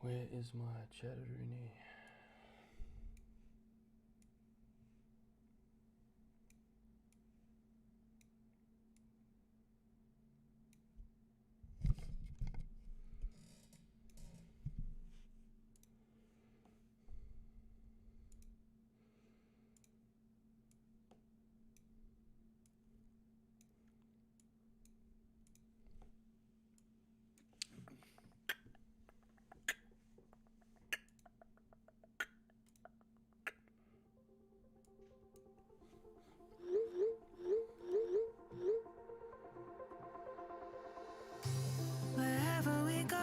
Where is my Chatterini? Wherever we go,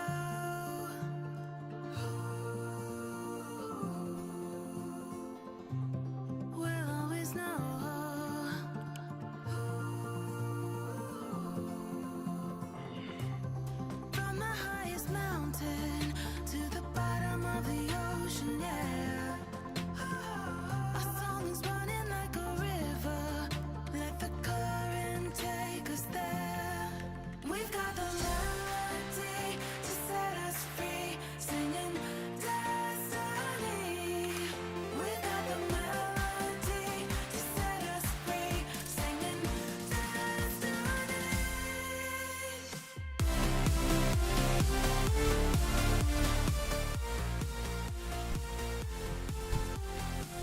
we'll always know. From the highest mountain to the bottom of the ocean, yeah. Our song is running like a river. Let the current take us there. We've got the melody to set us free, singing destiny. We've got the melody to set us free, singing destiny.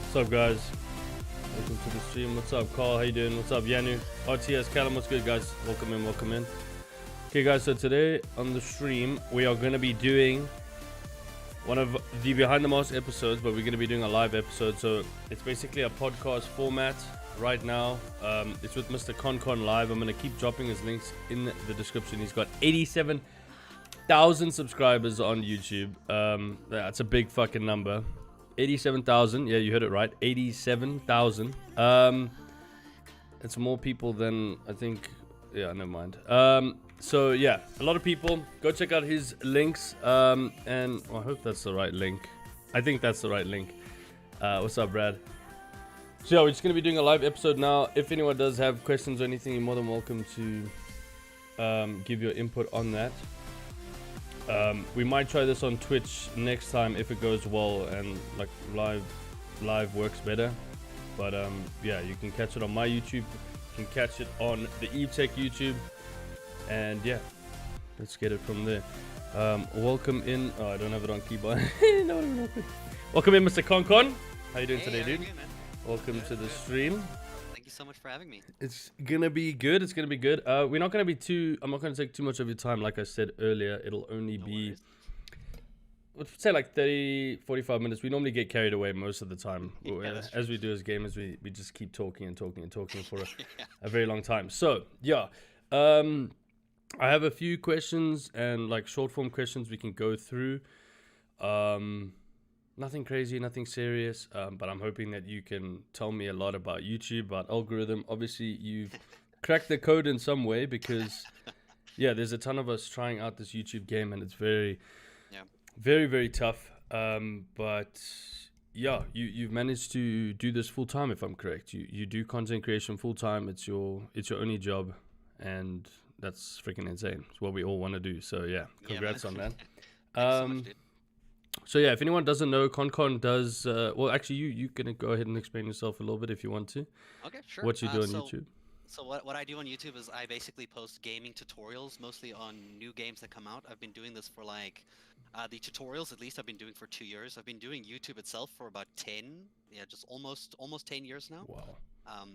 What's up, guys? Welcome to the stream. What's up, Carl? How you doing? What's up, Yanu? RTS Callum, what's good, guys? Welcome in, welcome in. Okay, guys, so today on the stream, we are going to be doing one of the Behind the Mask episodes, but we're going to be doing a live episode. So it's basically a podcast format right now. It's with Mr. CONCON live. I'm going to keep dropping his links in the description. He's got 87,000 subscribers on YouTube. That's a big fucking number. 87,000. Yeah, you heard it right. 87,000. It's more people than I think. Yeah, never mind. So yeah, a lot of people. Go check out his links. And I hope that's the right link. I think that's the right link. What's up, Brad? So yeah, we're just gonna be doing a live episode now. If anyone does have questions or anything, you're more than welcome to give your input on that. We might try this on Twitch next time if it goes well and like live works better. But yeah, you can catch it on my YouTube. You can catch it on the EveTech YouTube. And yeah, let's get it from there. Welcome in. Oh, I don't have it on keyboard. No, welcome in, Mr. CONCON. How you doing today, dude? Good, man. Welcome to the stream. Thank you so much for having me. It's gonna be good. It's gonna be good. We're not gonna be I'm not gonna take too much of your time. Like I said earlier, it'll only No be, worries. let's say like 30, 45 minutes. We normally get carried away most of the time. Yeah, that's As we do as gamers, we just keep talking and talking and talking for Yeah. a very long time. So yeah, I have a few questions and like short form questions we can go through. Nothing crazy, nothing serious, but I'm hoping that you can tell me a lot about YouTube, about algorithm. Obviously, you've cracked the code in some way because, yeah, there's a ton of us trying out this YouTube game, and it's very, Yeah. very, very tough. But yeah, you've managed to do this full time, if I'm correct. You do content creation full time. It's your only job, and that's freaking insane. It's what we all want to do. So yeah, congrats on that. Thanks so much, dude. So yeah, if anyone doesn't know, CONCON does. Well, actually, you can go ahead and explain yourself a little bit if you want to. Okay, sure. What you do on so, YouTube? So what I do on YouTube is I basically post gaming tutorials, mostly on new games that come out. I've been doing this for like the tutorials, at least I've been doing for 2 years. I've been doing YouTube itself for about 10, yeah, just almost 10 years now. Wow.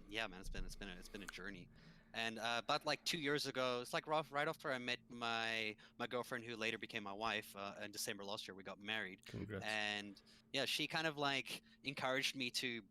Yeah, man, it's been a journey. And about like 2 years ago, it's like right after I met my girlfriend, who later became my wife. In December last year, we got married. Congrats. And yeah, she kind of like encouraged me to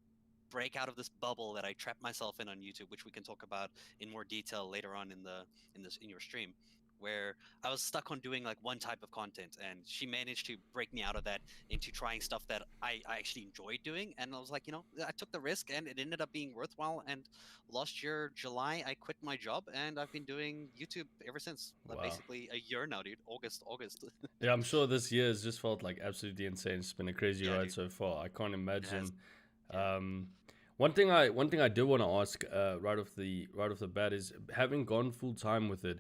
break out of this bubble that I trapped myself in on YouTube, which we can talk about in more detail later on in your stream, where I was stuck on doing like one type of content, and she managed to break me out of that into trying stuff that I actually enjoyed doing. And I was like, I took the risk, and it ended up being worthwhile. And last year, July, I quit my job, and I've been doing YouTube ever since. Like, Wow. basically a year now, dude. August. Yeah, I'm sure this year has just felt like absolutely insane. It's been a crazy Yeah, ride dude. so far. I can't imagine. Yeah. One thing I do want to ask right off the bat is, having gone full time with it.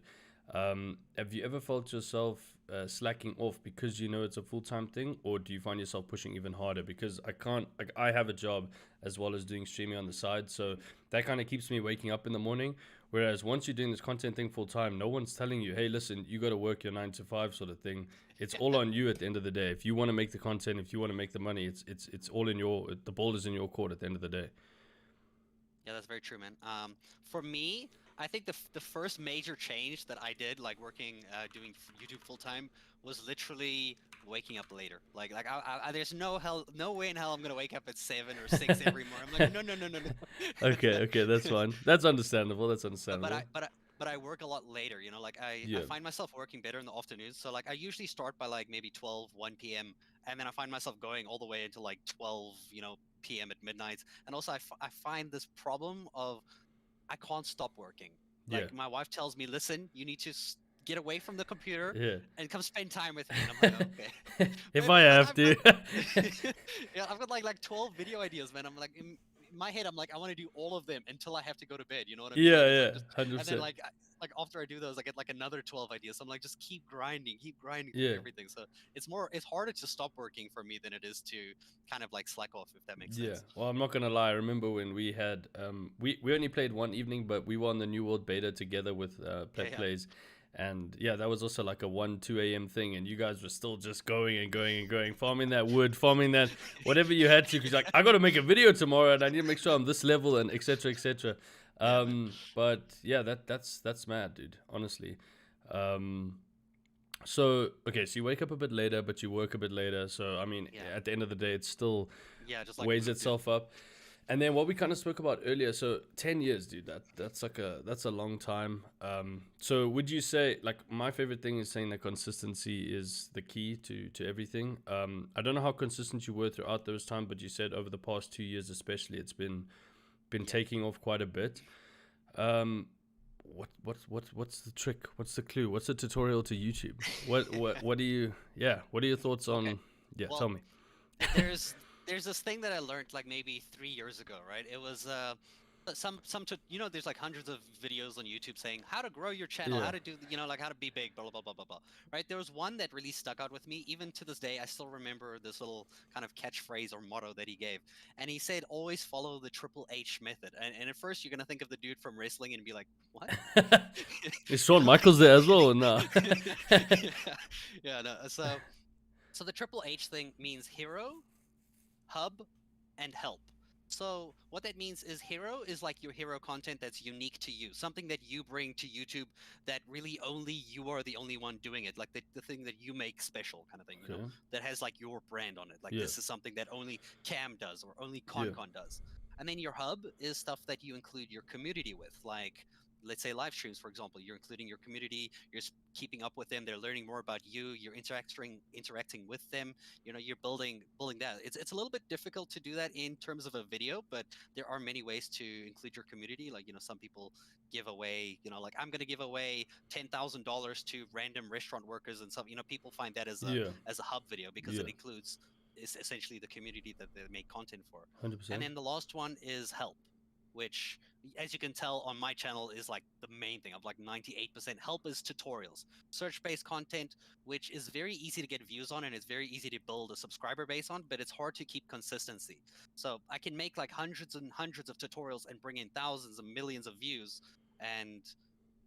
Have you ever felt yourself slacking off because you know it's a full-time thing, or do you find yourself pushing even harder? Because I can't, like, I have a job as well as doing streaming on the side, so that kind of keeps me waking up in the morning. Whereas once you're doing this content thing full time, no one's telling you, hey, listen, you got to work your 9 to 5 sort of thing. It's all on you at the end of the day. If you want to make the content, if you want to make the money, it's all in your, the ball is in your court at the end of the day. Yeah, that's very true, man. For me, I think the first major change that I did, like working, doing YouTube full time, was literally waking up later. Like there's no way in hell I'm gonna wake up at 7 or 6 every morning. I'm like, no, no, no, no, no. Okay, that's fine. That's understandable. That's But but understandable. I but I, but I work a lot later, you know, like I Yeah, find myself working better in the afternoons. So like I usually start by like maybe 12, 1 p.m. and then I find myself going all the way until like 12, p.m. at midnight. And also I find this problem of I can't stop working. yeah, Like my wife tells me, "Listen, you need to get away from the computer yeah. and come spend time with me." And I'm like, "Okay." If I But have I've to. got yeah, I've got like 12 video ideas, man. I'm like in my head, I'm like, I want to do all of them until I have to go to bed. You know what I mean? Like it's Yeah, like just, and then 100%. like after I do those, I get like another 12 ideas. So I'm like, just keep grinding through Yeah, everything. So it's harder to stop working for me than it is to kind of like slack off, if that makes yeah. sense. Well, I'm not gonna lie. I remember when we had we only played one evening, but we were on the New World beta together with Yeah, Pet yeah. Plays, and yeah, that was also like a 1 2 a.m. thing, and you guys were still just going and going and going, farming that wood, farming that whatever you had to, because like I got to make a video tomorrow, and I need to make sure I'm this level, and etc. etc. Yeah, man. But yeah, that's mad, dude. Honestly. Um, so okay, so you wake up a bit later, but you work a bit later. So I mean, Yeah. at the end of the day, it's still Yeah, just like weighs me, dude. itself up. And then what we kind of spoke about earlier, so 10 years, dude, that's a long time. So would you say, like, my favorite thing is saying that consistency is the key to everything. I don't know how consistent you were throughout those time, but you said over the past 2 years especially, it's been Yeah. taking off quite a bit. Um, what's the trick? What's the clue? What's the tutorial to YouTube? What do you, yeah, what are your thoughts Okay. on, yeah, Well, tell me. there's there's this thing that I learned like maybe 3 years ago, right? It was there's like hundreds of videos on YouTube saying how to grow your channel, Yeah. how to do like how to be big, blah blah blah blah blah. Right? There was one that really stuck out with me. Even to this day, I still remember this little kind of catchphrase or motto that he gave, and he said always follow the Triple H method. And at first you're gonna think of the dude from wrestling and be like, what? Is Shawn Michaels there as well or nah? yeah, yeah, no. So the Triple H thing means hero, hub, and help. So what that means is hero is like your hero content that's unique to you, something that you bring to YouTube that really only you are the only one doing it, like the thing that you make special kind of thing, Okay. that has like your brand on it. Like Yeah. this is something that only Cam does or only Yeah. ConCon does. And then your hub is stuff that you include your community with, like let's say live streams, for example. You're including your community, you're keeping up with them, they're learning more about you, you're interacting with them, you're building that. It's a little bit difficult to do that in terms of a video, but there are many ways to include your community. Like some people give away, like I'm going to give away $10,000 to random restaurant workers and stuff. People find that Yeah. as a hub video because Yeah. it includes is essentially the community that they make content for. And 100%. then the last one is help, which, as you can tell on my channel, is like the main thing. Of like 98% help is tutorials, search-based content, which is very easy to get views on and it's very easy to build a subscriber base on, but it's hard to keep consistency. So I can make like hundreds and hundreds of tutorials and bring in thousands and millions of views,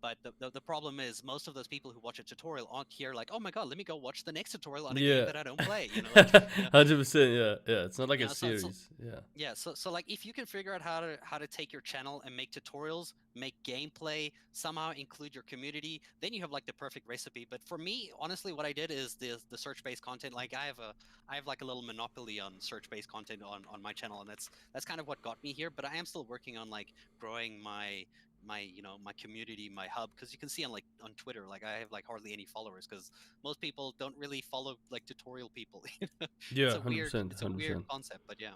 but the problem is most of those people who watch a tutorial aren't here like, oh my god, let me go watch the next tutorial on a game Yeah. that I don't play. 100%. Yeah. Yeah. It's not like a So series. Yeah. yeah, so like if you can figure out how to take your channel and make tutorials, make gameplay, somehow include your community, then you have like the perfect recipe. But for me, honestly, what I did is the search-based content. Like I have like a little monopoly on search-based content on my channel, and that's kind of what got me here. But I am still working on like growing my community, my hub, because you can see on Twitter, like I have like hardly any followers because most people don't really follow like tutorial people. Yeah. It's a weird 100%. concept, but yeah.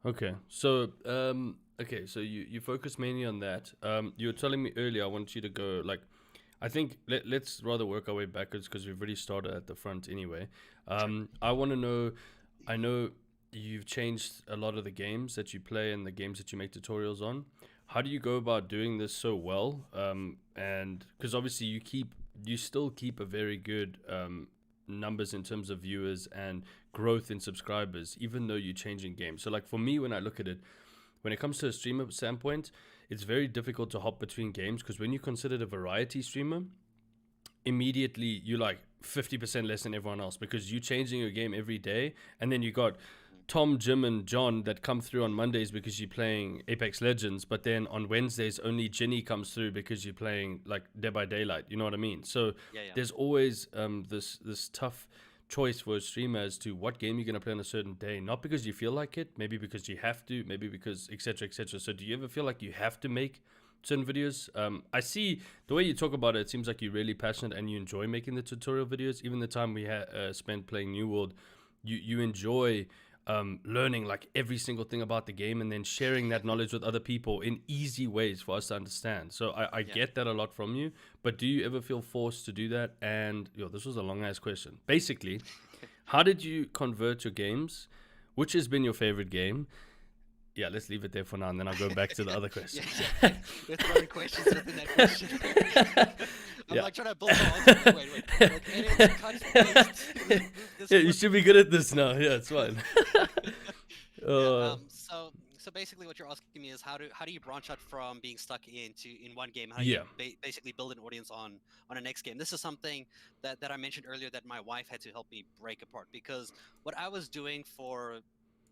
Okay. So, okay. So you focus mainly on that. You were telling me earlier, I want you to go, like, I think let's rather work our way backwards because we've already started at the front anyway. I want to know, I know you've changed a lot of the games that you play and the games that you make tutorials on. How do you go about doing this so well? And because obviously you still keep a very good numbers in terms of viewers and growth in subscribers, even though you're changing games. So, like for me, when I look at it, when it comes to a streamer standpoint, it's very difficult to hop between games because when you consider a variety streamer, immediately you're like 50% less than everyone else because you're changing your game every day, and then you got Tom, Jim, and John that come through on Mondays because you're playing Apex Legends, but then on Wednesdays only Ginny comes through because you're playing like Dead by Daylight. You know what I mean? So Yeah, yeah. there's always this tough choice for a streamer as to what game you're going to play on a certain day, not because you feel like it, maybe because you have to, maybe because etc etc. So do you ever feel like you have to make certain videos? I see the way you talk about it, it seems like you're really passionate and you enjoy making the tutorial videos. Even the time we spent playing New World, you enjoy learning like every single thing about the game and then sharing that knowledge with other people in easy ways for us to understand. So I Yeah. get that a lot from you, but do you ever feel forced to do that? And this was a long ass question. Basically, how did you convert your games? Which has been your favorite game? Yeah, let's leave it there for now, and then I'll go back to the other question. Yeah. You're throwing questions within that question. I'm Yeah. like trying to build on. Wait. Like, edit, cut, paste, remove this Yeah, you one. should be good at this now. Yeah, it's fine. Yeah, so basically what you're asking me is how do you branch out from being stuck in one game? How do Yeah. you basically build an audience on a next game? This is something that I mentioned earlier that my wife had to help me break apart, because what I was doing for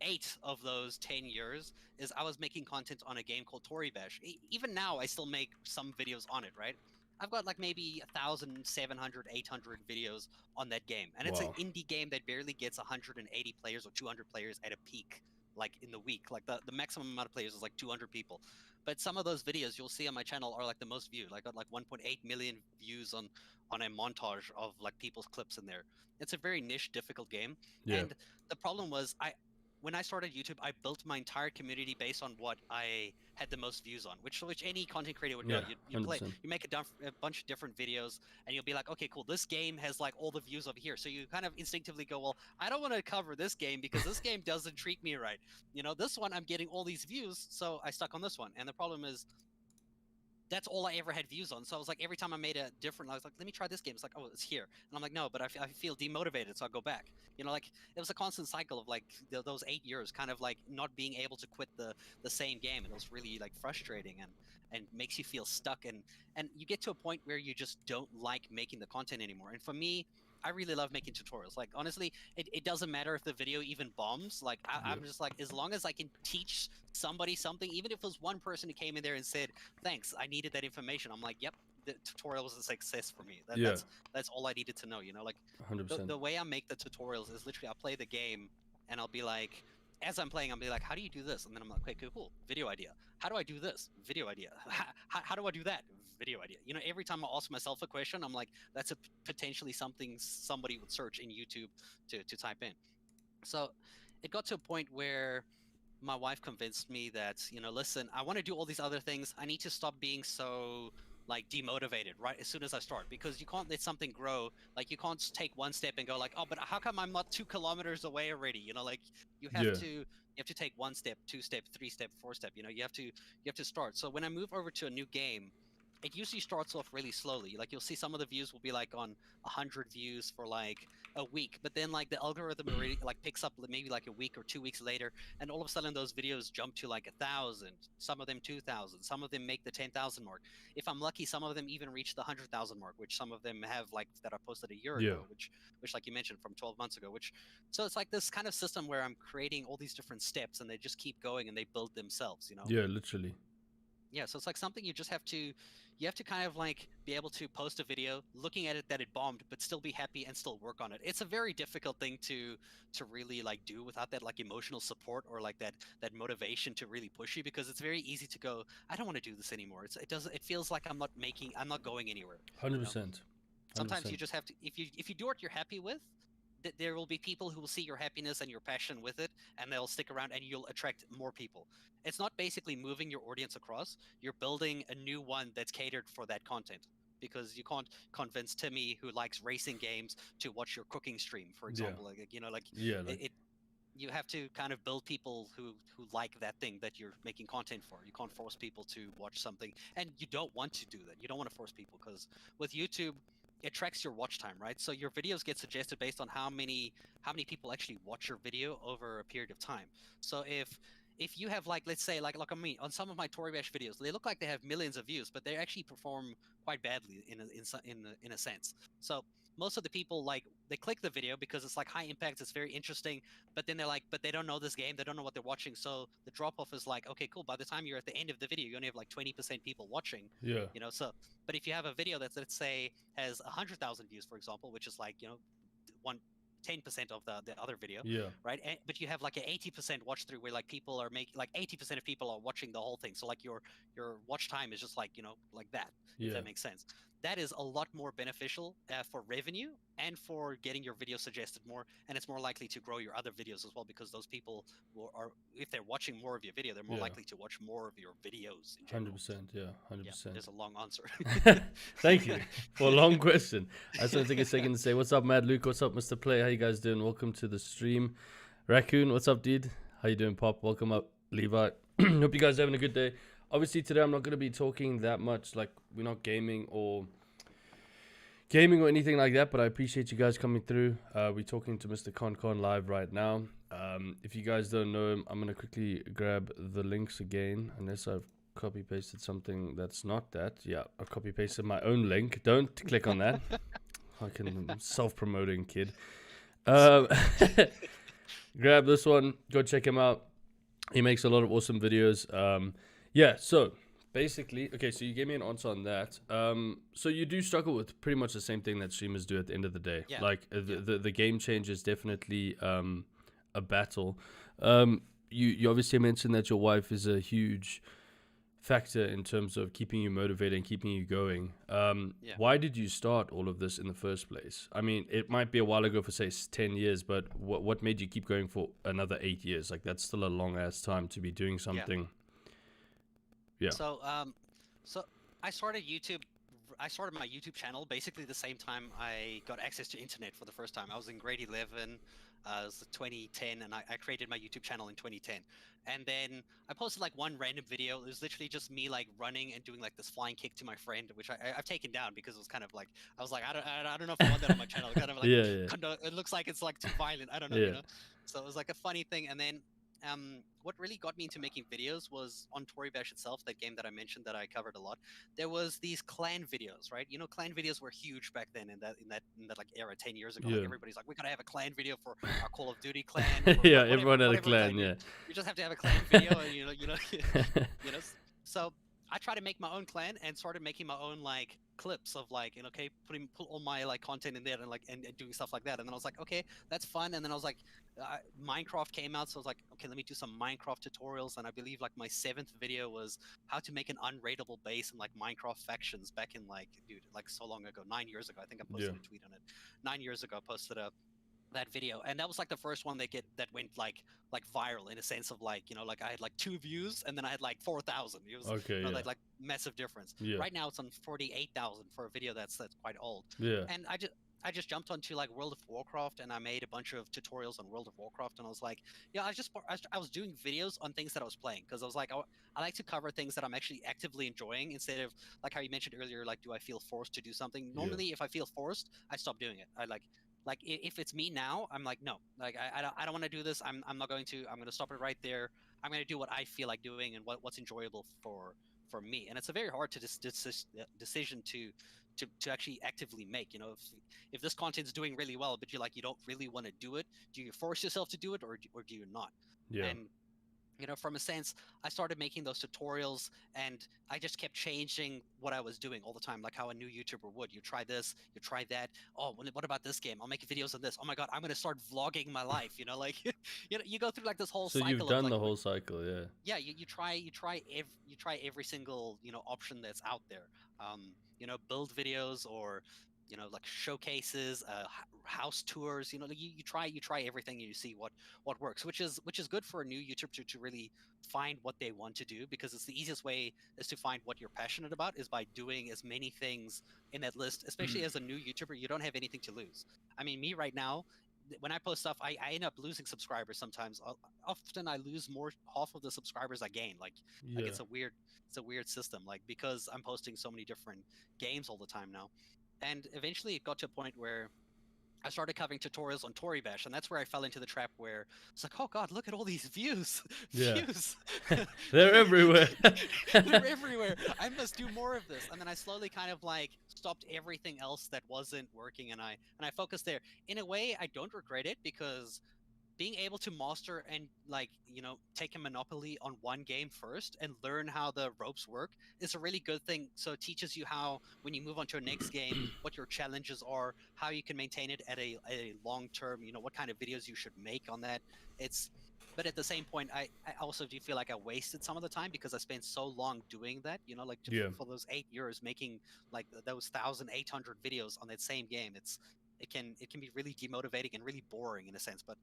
8 of those 10 years is I was making content on a game called Tory Bash. Even now I still make some videos on it, right? I've got like maybe 1,700, 800 videos on that game, and it's an Wow. indie game that barely gets 180 players or 200 players at a peak, like in the week. Like the maximum amount of players is like 200 people. But some of those videos you'll see on my channel are like the most viewed. Like got like 1.8 million views on a montage of like people's clips in there. It's a very niche, difficult game. Yeah. And the problem was when I started YouTube, I built my entire community based on what I had the most views on, which any content creator would know. Yeah, You play, 100%. you make a bunch of different videos, and you'll be like, okay, cool, this game has like all the views over here. So you kind of instinctively go, well, I don't want to cover this game because this game doesn't treat me right. This one I'm getting all these views, so I stuck on this one. And the problem is, that's all I ever had views on. So I was like, every time I made a different, I was like, let me try this game. It's like, oh, it's here. And I'm like, no, but I feel demotivated, so I'll go back. Like it was a constant cycle of like those 8 years, kind of like not being able to quit the same game, and it was really like frustrating and makes you feel stuck. And you get to a point where you just don't like making the content anymore. And for me, I really love making tutorials. Like honestly, it doesn't matter if the video even bombs. Like I'm just like, as long as I can teach somebody something, even if it was one person who came in there and said, thanks, I needed that information, I'm like, yep, the tutorial was a success for me. Yeah. That's all I needed to know. Like 100%. the way I make the tutorials is literally I'll play the game and I'll be like, as I'm playing, I'll be like, how do you do this? And then I'm like, okay, cool, video idea. How do I do this? Video idea. How do I do that? Video idea. Every time I ask myself a question, I'm like, that's potentially something somebody would search in YouTube to type in. So it got to a point where my wife convinced me that, listen, I want to do all these other things. I need to stop being so like demotivated right as soon as I start, because you can't let something grow. Like you can't take one step and go like, oh, but how come I'm not 2 kilometers away already? Like you have Yeah. to take 1 step, 2 step, 3 step, 4 step. You have to start. So when I move over to a new game, it usually starts off really slowly. Like you'll see some of the views will be like on 100 views for like a week, but then like the algorithm already like picks up maybe like a week or 2 weeks later, and all of a sudden those videos jump to like 1,000, some of them 2,000, some of them make the 10,000 mark. If I'm lucky, some of them even reach the 100,000 mark, which some of them have, like that I posted a year ago, which like you mentioned from 12 months ago. So it's like this kind of system where I'm creating all these different steps, and they just keep going and they build themselves. Yeah, literally. Yeah, so it's like something you have to kind of like be able to post a video looking at it that it bombed, but still be happy and still work on it. It's a very difficult thing to really like do without that like emotional support or like that motivation to really push you, because it's very easy to go, I don't want to do this anymore. It feels like I'm not going anywhere. 100%. Sometimes you just have to, if you do what you're happy with, there will be people who will see your happiness and your passion with it, and they'll stick around, and you'll attract more people. It's not basically moving your audience across. You're building a new one that's catered for that content, because you can't convince Timmy, who likes racing games, to watch your cooking stream, for example. You have to kind of build people who like that thing that you're making content for. You can't force people to watch something, and you don't want to do that. You don't want to force people, because with YouTube, it tracks your watch time, right? So your videos get suggested based on how many people actually watch your video over a period of time. So if you have like, let's say like on me on some of my Tory Bash videos, they look like they have millions of views, but they actually perform quite badly in a sense. So most of the people, like, they click the video because it's like high impact, it's very interesting, but then they're like, but they don't know this game, they don't know what they're watching, so the drop off is like, okay, cool, by the time you're at the end of the video, you only have like 20% people watching, Yeah. so but if you have a video that's, let's say, has 100,000 views, for example, which is like, one 10% of the other video, Yeah. right? But you have like an 80% watch through where like people are making, like 80% of people are watching the whole thing. So like your watch time is just like, like that, if Yeah. that makes sense. That is a lot more beneficial for revenue and for getting your video suggested more, and it's more likely to grow your other videos as well, because those people are, if they're watching more of your video, they're more Yeah. likely to watch more of your videos in general. 100%. Yeah. Yeah, 100%. there's a long answer. Thank you for a long question. I just want to take a second to say, what's up, Mad Luke? What's up, Mr. Play? How you guys doing? Welcome to the stream. Raccoon, what's up, dude? How you doing, Pop? Welcome up, Levi. Hope you guys are having a good day. Obviously, today I'm not going to be talking that much. Like, we're not gaming or anything like that, but I appreciate you guys coming through. We're talking to Mr. CONCON live right now. If you guys don't know him, I'm going to quickly grab the links again, unless I've copy pasted something that's not that. Yeah, I copy pasted my own link. Don't click on that. Fucking self-promoting kid. Grab this one. Go check him out. He makes a lot of awesome videos. Yeah, so basically, okay, so you gave me an answer on that. So you do struggle with pretty much the same thing that streamers do at the end of the day. Yeah. Like the game change is definitely a battle. You obviously mentioned that your wife is a huge factor in terms of keeping you motivated and keeping you going. Why did you start all of this in the first place? I mean, it might be a while ago for, say, 10 years, but what made you keep going for another 8 years? Like, that's still a long ass time to be doing something. Yeah. So I started YouTube. I started my YouTube channel basically the same time I got access to internet for the first time. I was in grade 11. It was 2010, and I created my YouTube channel in 2010. And then I posted like one random video. It was literally just me like running and doing like this flying kick to my friend, which I've taken down because it was kind of like, I was like, I don't know if I want that on my channel. Kind of like, it looks like it's like too violent. I don't know, So it was like a funny thing. And then what really got me into making videos was on Tory Bash itself, that game that I mentioned that I covered a lot. There was these clan videos, right? Clan videos were huge back then in that like era 10 years ago. Like, everybody's like, we gotta have a clan video for our Call of Duty clan. Yeah, everyone had a clan. Yeah, you just have to have a clan video, and you know. So I tried to make my own clan and started making my own like clips of like, put all my like content in there and like and doing stuff like that. And then I was like, okay, that's fun. And then I was like, Minecraft came out, so I was like, okay, let me do some Minecraft tutorials. And I believe like my 7th video was how to make an unraidable base in like Minecraft factions back in like, dude, like so long ago, 9 years ago. I think I posted a tweet on it. 9 years ago, I posted that video, and that was like the first one that went like viral, in a sense of like, like I had like 2 views and then I had like 4,000. It was like massive difference. Right now it's on 48,000 for a video that's quite old. And I just jumped onto like World of Warcraft, and I made a bunch of tutorials on World of Warcraft, and I was like, I was doing videos on things that I was playing, because I was like, I like to cover things that I'm actually actively enjoying, instead of like how you mentioned earlier, like, do I feel forced to do something? Normally, if I feel forced, I stop doing it. I like if it's me now, I'm like, no, like I don't want to do this. I'm not going to. I'm going to stop it right there. I'm going to do what I feel like doing and what's enjoyable for me. And it's a very hard decision to actually actively make. If this content's doing really well, but you don't really want to do it, do you force yourself to do it, or do you not? And from a sense, I started making those tutorials, and I just kept changing what I was doing all the time, like how a new YouTuber would. You try this, you try that. Oh, what about this game? I'll make videos on this. Oh my God, I'm gonna start vlogging my life. Like, you go through like this whole cycle. So you've done like, the whole cycle, yeah. Yeah, you try every single option that's out there. Build videos, or like showcases, house tours. You try everything, and you see what works, which is good for a new YouTuber to really find what they want to do, because it's the easiest way is to find what you're passionate about, is by doing as many things in that list. Especially as a new YouTuber, you don't have anything to lose. I mean, me right now, when I post stuff, I end up losing subscribers sometimes. Often I lose half of the subscribers I gain. Like it's a weird system, like, because I'm posting so many different games all the time now. And eventually it got to a point where I started covering tutorials on Tory Bash, and that's where I fell into the trap where it's like, oh god, look at all these views, Yeah. views. They're everywhere. They're everywhere. I must do more of this. And then I slowly kind of like stopped everything else that wasn't working, and I focused there. In a way, I don't regret it because being able to master and like take a monopoly on one game first and learn how the ropes work is a really good thing. So it teaches you how when you move on to a next game what your challenges are, how you can maintain it at a long term, what kind of videos you should make on that. It's But at the same point, I also do feel like I wasted some of the time because I spent so long doing that, like Yeah. for those 8 years making like those 1,800 videos on that same game. It can be really demotivating and really boring in a sense. But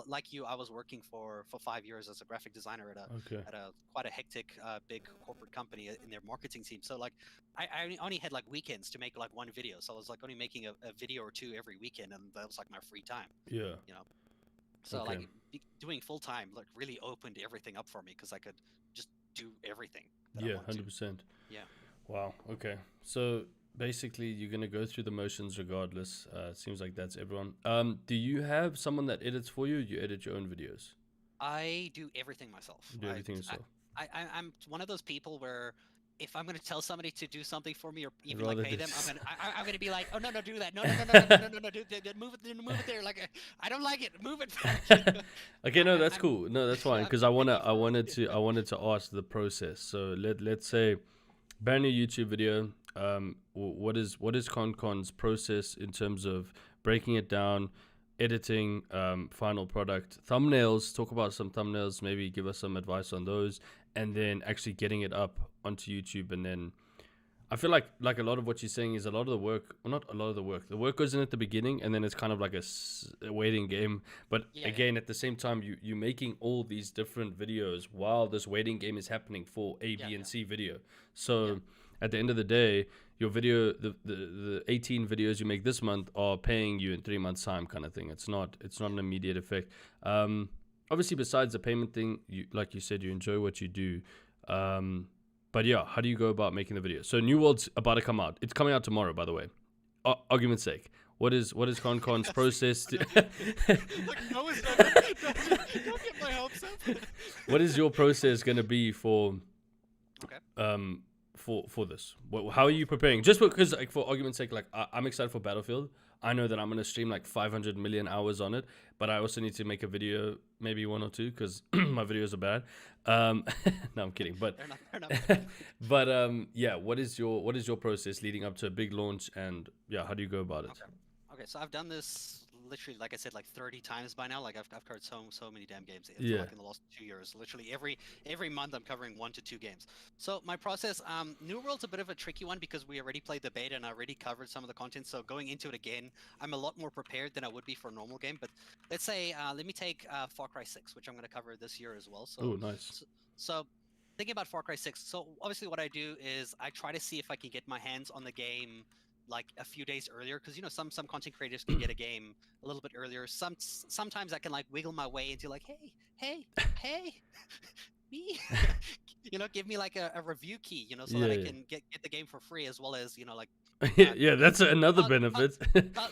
like you, I was working for 5 years as a graphic designer Okay. at a quite a hectic big corporate company in their marketing team. So like I only had like weekends to make like one video. So I was like only making a video or two every weekend, and that was like my free time. Yeah. You know, so Okay. like doing full time like really opened everything up for me because I could just do everything that I Yeah, wanted to. 100%. Yeah. Wow. Okay. So basically, you're gonna go through the motions regardless. It seems like that's everyone. Do you have someone that edits for you? Or you edit your own videos. I do everything myself. You do everything I, yourself. I'm one of those people where if I'm going to tell somebody to do something for me or I'd even like rather pay them, just- I'm gonna be like, oh no, do that, no, move it there, like I don't like it, move it back. Okay, no, I- that's I'm- cool. No, that's fine I'm because I wanted to ask the process. So let's say brand new YouTube video. What is ConCon's process in terms of breaking it down, editing, final product, thumbnails? Talk about some thumbnails. Maybe give us some advice on those, and then actually getting it up onto YouTube. And then I feel like a lot of what you're saying is a lot of the work. Well, not a lot of the work. The work goes in at the beginning, and then it's kind of like a waiting game. But Yeah, again, at the same time, you're making all these different videos while this waiting game is happening for A, yeah, B, and yeah. C video. So Yeah. at the end of the day, your video, the 18 videos you make this month are paying you in 3 months time, kind of thing. It's not an immediate effect. Obviously, besides the payment thing, you like you said, you enjoy what you do. But yeah, how do you go about making the video? So New World's about to come out. It's coming out tomorrow, by the way. Argument's sake, what is ConCon's process? Like no, it's not. Don't get my hopes up. What is your process going to be for Okay. for this? How are you preparing? Just because, like, for argument's sake, like I'm excited for Battlefield. I know that I'm gonna stream like 500 million hours on it, but I also need to make a video, maybe one or two, because my videos are bad. No, I'm kidding. But They're not. but yeah, what is your process leading up to a big launch, and yeah, how do you go about it? Okay, so I've done this literally, like I said, like 30 times by now. Like I've covered so many damn games. It's Yeah. like in the last 2 years. Literally every month I'm covering 1 to 2 games. So my process, New World's a bit of a tricky one because we already played the beta and I already covered some of the content. So going into it again, I'm a lot more prepared than I would be for a normal game. But let's say, let me take Far Cry 6, which I'm going to cover this year as well. So Oh, nice. so thinking about Far Cry 6, so obviously what I do is I try to see if I can get my hands on the game like a few days earlier, because some content creators can get a game a little bit earlier. Sometimes I can like wiggle my way into like, hey, me, give me like a review key, so that I Yeah. can get the game for free as well as like Yeah, that's another co- benefit.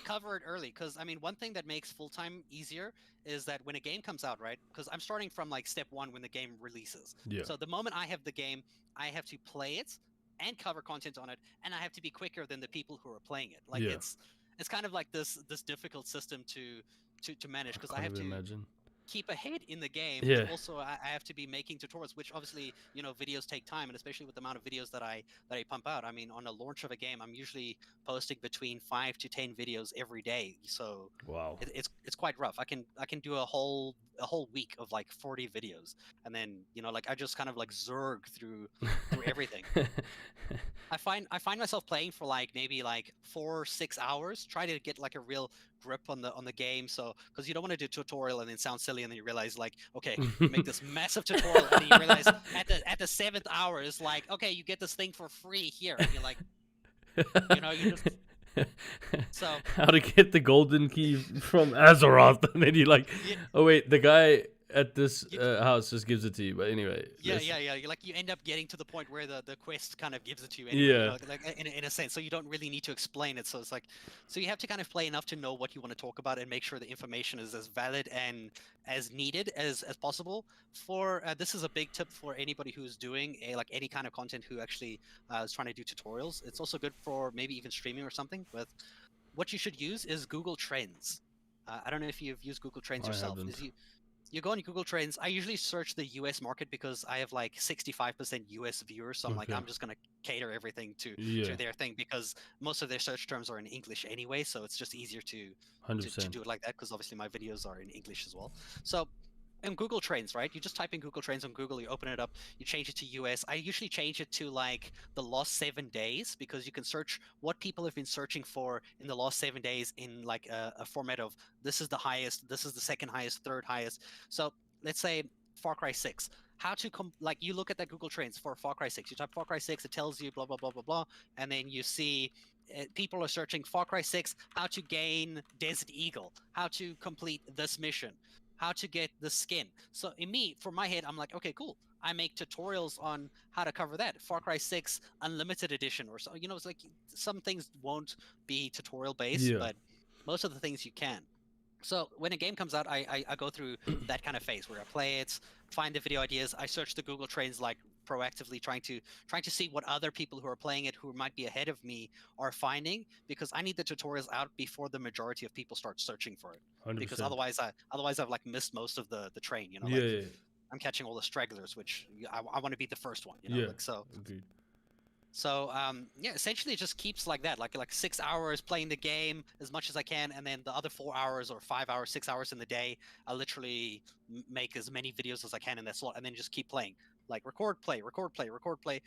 cover it early. Because I mean, one thing that makes full time easier is that when a game comes out, right? Because I'm starting from like step one when the game releases. Yeah. So the moment I have the game, I have to play it and cover content on it, and I have to be quicker than the people who are playing it. Like Yeah. it's kind of like this difficult system to manage because I Can't have even to imagine. keep ahead in the game. Yeah. But also I have to be making tutorials, which obviously videos take time, and especially with the amount of videos that I pump out. I mean, on a launch of a game, I'm usually posting between 5 to 10 videos every day. So Wow. it's quite rough. I can do a whole week of like 40 videos, and then like I just kind of like zerg through everything. I find myself playing for like maybe like 4 or 6 hours, try to get like a real grip on the game. So because you don't want to do tutorial and then sound silly, and then you realize like, okay, you make this massive tutorial, and then you realize at the 7th hour is like, okay, you get this thing for free here, and you're like, you just so how to get the golden key from Azeroth, and then you're like, yeah, oh wait, the guy at this You- house just gives it to you. But anyway, Yeah, let's- yeah, yeah. You end up getting to the point where the quest kind of gives it to you anyway. Yeah. Like in a sense. So you don't really need to explain it. So it's like, so you have to kind of play enough to know what you want to talk about and make sure the information is as valid and as needed as possible. For this is a big tip for anybody who's doing like any kind of content who actually is trying to do tutorials. It's also good for maybe even streaming or something. But what you should use is Google Trends. I don't know if you've used Google Trends I yourself. haven't. Is you go on Google Trends. I usually search the US market because I have like 65% US viewers. So I'm like, Okay. I'm just going to cater everything Yeah. to their thing because most of their search terms are in English anyway. So it's just easier to 100%. do it like that because obviously my videos are in English as well. So in Google Trends, right? You just type in Google Trends on Google, you open it up, you change it to US. I usually change it to like the last 7 days because you can search what people have been searching for in the last 7 days in like a format of this is the highest, this is the second highest, third highest. So let's say Far Cry 6. How to like you look at that Google Trends for Far Cry 6. You type Far Cry 6, it tells you blah blah blah blah blah, and then you see people are searching Far Cry 6, how to gain Desert Eagle, how to complete this mission, how to get the skin. So in me, for my head, I'm like, okay, cool. I make tutorials on how to cover that. Far Cry 6 Unlimited Edition or so. You know, it's like some things won't be tutorial based, Yeah. but most of the things you can. So when a game comes out, I go through that kind of phase where I play it, find the video ideas. I search the Google Trends like proactively, trying to see what other people who are playing it who might be ahead of me are finding, because I need the tutorials out before the majority of people start searching for it. 100%. Because otherwise I've like missed most of the train. You know, Yeah, like yeah. I'm catching all the stragglers, which I want to be the first one. You know, Yeah. like so. Agreed. So yeah, essentially it just keeps like that, like 6 hours playing the game as much as I can, and then the other 4 hours or 5 hours, 6 hours in the day, I literally make as many videos as I can in that slot, and then just keep playing, like record, play, record, play, record, play,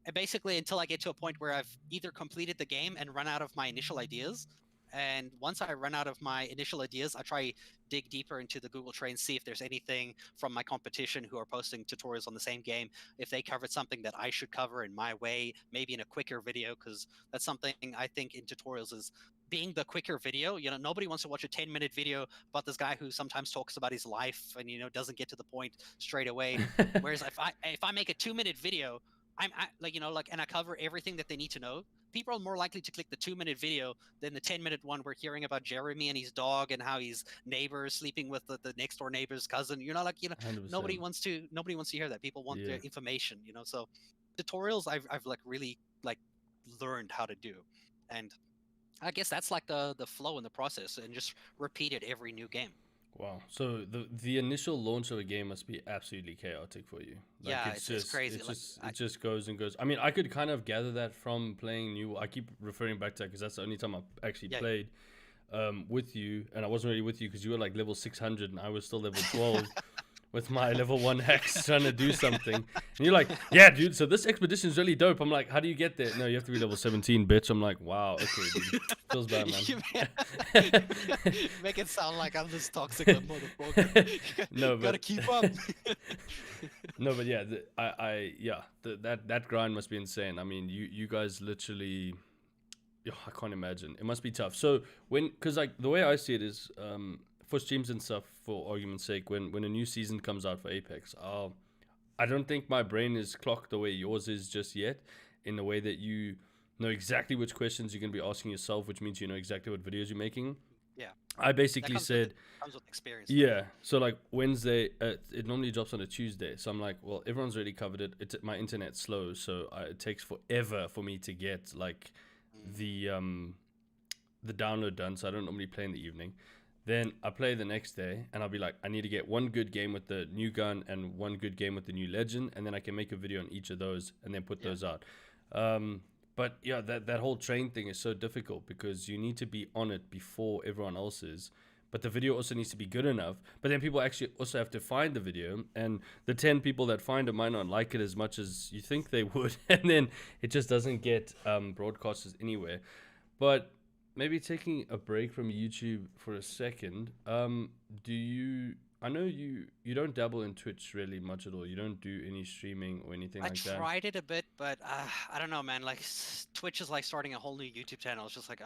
and basically until I get to a point where I've either completed the game and run out of my initial ideas. And once I run out of my initial ideas, I try dig deeper into the Google Trends, see if there's anything from my competition who are posting tutorials on the same game, if they covered something that I should cover in my way, maybe in a quicker video, because that's something I think in tutorials is being the quicker video. You know, nobody wants to watch a 10-minute video about this guy who sometimes talks about his life and doesn't get to the point straight away. Whereas if I make a 2-minute video, and I cover everything that they need to know, people are more likely to click the 2-minute video than the 10-minute one we're hearing about Jeremy and his dog and how his neighbor is sleeping with the next door neighbor's cousin. 100%. Nobody wants to hear that. People want Yeah. the information. So tutorials I've like really like learned how to do, and I guess that's like the flow in the process, and just repeat it every new game. Wow. So the initial launch of a game must be absolutely chaotic for you. Like Yeah, it's it's just crazy. It's Like, just it just goes and goes. I mean, I could kind of gather that from playing new. I keep referring back to that because that's the only time I've actually Yeah. played with you, and I wasn't really with you because you were like level 600 and I was still level 12. With my level 1 hex trying to do something. And you're like, yeah, dude, so this expedition is really dope. I'm like, how do you get there? No, you have to be level 17, bitch. I'm like, wow, okay, dude. Feels bad, You man. make it sound like I'm this toxic motherfucker. No, Gotta but keep up. no, but yeah, that grind must be insane. I mean, you guys literally, I can't imagine. It must be tough. So because like the way I see it is, for streams and stuff, for argument's sake, when a new season comes out for Apex, I don't think my brain is clocked the way yours is just yet, in the way that you know exactly which questions you're going to be asking yourself, which means you know exactly what videos you're making. Yeah. I basically comes said, Comes with experience. yeah. So like Wednesday, it normally drops on a Tuesday. So I'm like, well, everyone's already covered it. My internet's slow, so it takes forever for me to get like the download done. So I don't normally play in the evening. Then I play the next day, and I'll be like, I need to get one good game with the new gun and one good game with the new legend, and then I can make a video on each of those and then put those out. But yeah, that whole train thing is so difficult because you need to be on it before everyone else is. But the video also needs to be good enough. But then people actually also have to find the video, and the 10 people that find it might not like it as much as you think they would, and then it just doesn't get broadcasted anywhere. But maybe taking a break from YouTube for a second, I know you don't dabble in Twitch really much at all. You don't do any streaming or anything I like that. tried it a bit, but I don't know, man. Like Twitch is like starting a whole new YouTube channel. It's just like,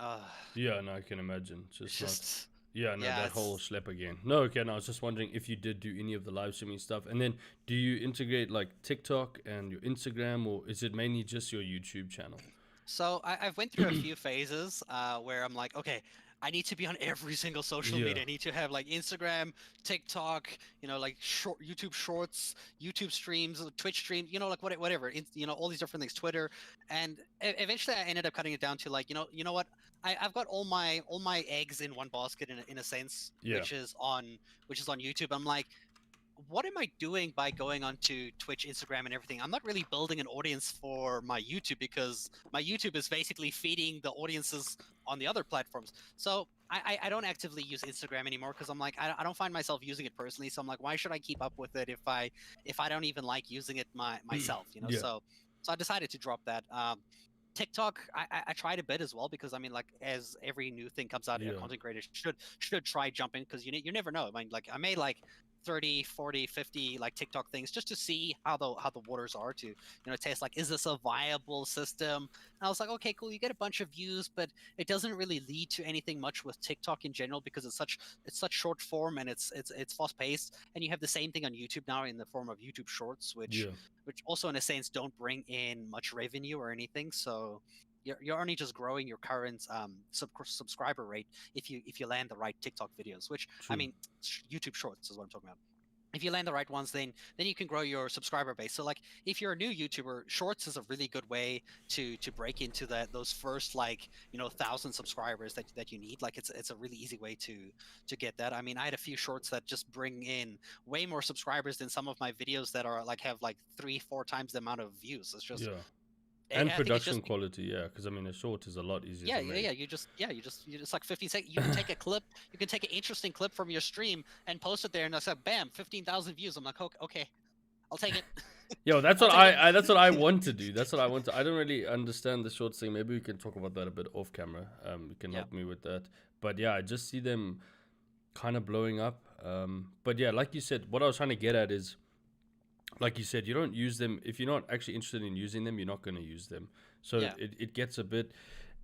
Yeah, no, I can imagine. it's just Yeah, no, Yeah, that whole it's schlep again. No, okay, no, I was just wondering if you did do any of the live streaming stuff. And then do you integrate like TikTok and your Instagram, or is it mainly just your YouTube channel? So I've went through a few phases where I'm like, okay, I need to be on every single social Yeah. media. I need to have like Instagram, TikTok, like YouTube Shorts, YouTube streams, Twitch streams, like whatever, all these different things, Twitter, and eventually I ended up cutting it down to like, you know what, I've got all my eggs in one basket in a sense, Yeah. which is on YouTube. I'm like, what am I doing by going onto Twitch, Instagram, and everything? I'm not really building an audience for my YouTube because my YouTube is basically feeding the audiences on the other platforms. So I don't actively use Instagram anymore because I'm like I don't find myself using it personally. So I'm like, why should I keep up with it if I don't even like using it myself? Yeah. So I decided to drop that. TikTok, I tried a bit as well because I mean, like as every new thing comes out, a Yeah. content creator should try jumping because you never know. I mean, like I made like 30, 40, 50 like TikTok things just to see how the waters are to test like, is this a viable system? And I was like, okay, cool, you get a bunch of views, but it doesn't really lead to anything much with TikTok in general because it's such short form and it's fast paced, and you have the same thing on YouTube now in the form of YouTube Shorts, which Yeah. which also in a sense don't bring in much revenue or anything. So you're only just growing your current subscriber rate if you land the right TikTok videos, which I True. mean, YouTube Shorts is what I'm talking about. If you land the right ones, then you can grow your subscriber base. So like if you're a new YouTuber, Shorts is a really good way to break into those first like 1,000 subscribers that you need. Like it's a really easy way to get that. I mean, I had a few Shorts that just bring in way more subscribers than some of my videos that are like have like 3-4 times the amount of views. It's just Yeah. And I think it's production just quality, yeah, because I mean, a short is a lot easier yeah, to yeah, yeah. make. You just like 15 seconds. You can take a clip. You can take an interesting clip from your stream and post it there, and it's like, bam, 15,000 views. I'm like, okay, I'll take it. Yo, that's I'll what take it. that's what I want to do. That's what I want to. I don't really understand the short thing. Maybe we can talk about that a bit off camera. You can Yeah, help me with that. But yeah, I just see them kind of blowing up. But yeah, like you said, what I was trying to get at is, like you said, you don't use them if you're not actually interested in using them. You're not going to use them. So yeah. it gets a bit.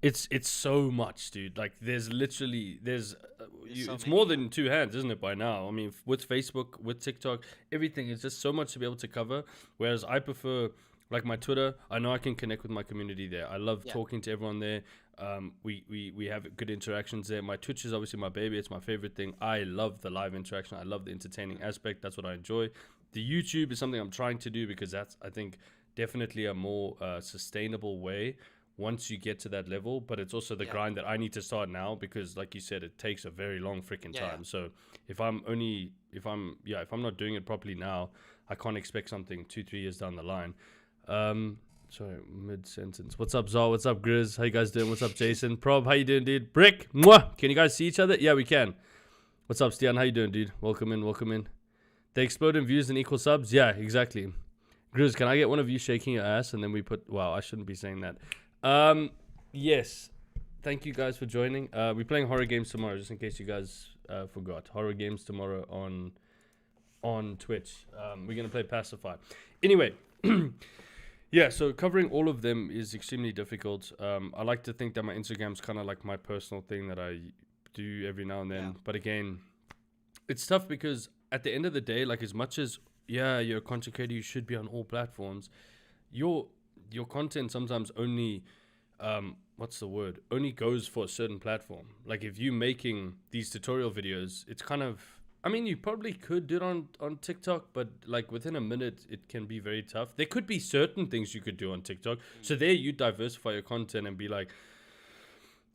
It's so much, dude. Like there's literally There's so it's more many. Yeah, than two hands, isn't it? By now, I mean, with Facebook, with TikTok, everything is just so much to be able to cover. Whereas I prefer like my Twitter. I know I can connect with my community there. I love yeah, talking to everyone there. We have good interactions there. My Twitch is obviously my baby. It's my favorite thing. I love the live interaction. I love the entertaining aspect. That's what I enjoy. The YouTube is something I'm trying to do because that's, I think, definitely a more sustainable way once you get to that level. But it's also the yeah, grind that I need to start now because, like you said, it takes a very long freaking yeah, yeah. time. So if I'm not doing it properly now, I can't expect something 2-3 years down the line. Sorry, mid sentence. What's up, Zar? What's up, Grizz? How you guys doing? What's up, Jason? Prob, how you doing, dude? Brick, mwah! Can you guys see each other? Yeah, we can. What's up, Stian? How you doing, dude? Welcome in, welcome in. They explode in views and equal subs? Yeah, exactly. Grizz, can I get one of you shaking your ass and then we put... Wow, I shouldn't be saying that. Yes. Thank you guys for joining. We're playing horror games tomorrow, just in case you guys forgot. Horror games tomorrow on Twitch. We're going to play Pacify. Anyway, yeah, so covering all of them is extremely difficult. I like to think that my Instagram's kind of like my personal thing that I do every now and then. Yeah. But again, it's tough because at the end of the day, like as much as yeah, you're a content creator, you should be on all platforms. Your content sometimes only what's the word? Only goes for a certain platform. Like if you're making these tutorial videos, it's kind of I mean, you probably could do it on TikTok, but like within a minute, it can be very tough. There could be certain things you could do on TikTok. So there, you diversify your content and be like,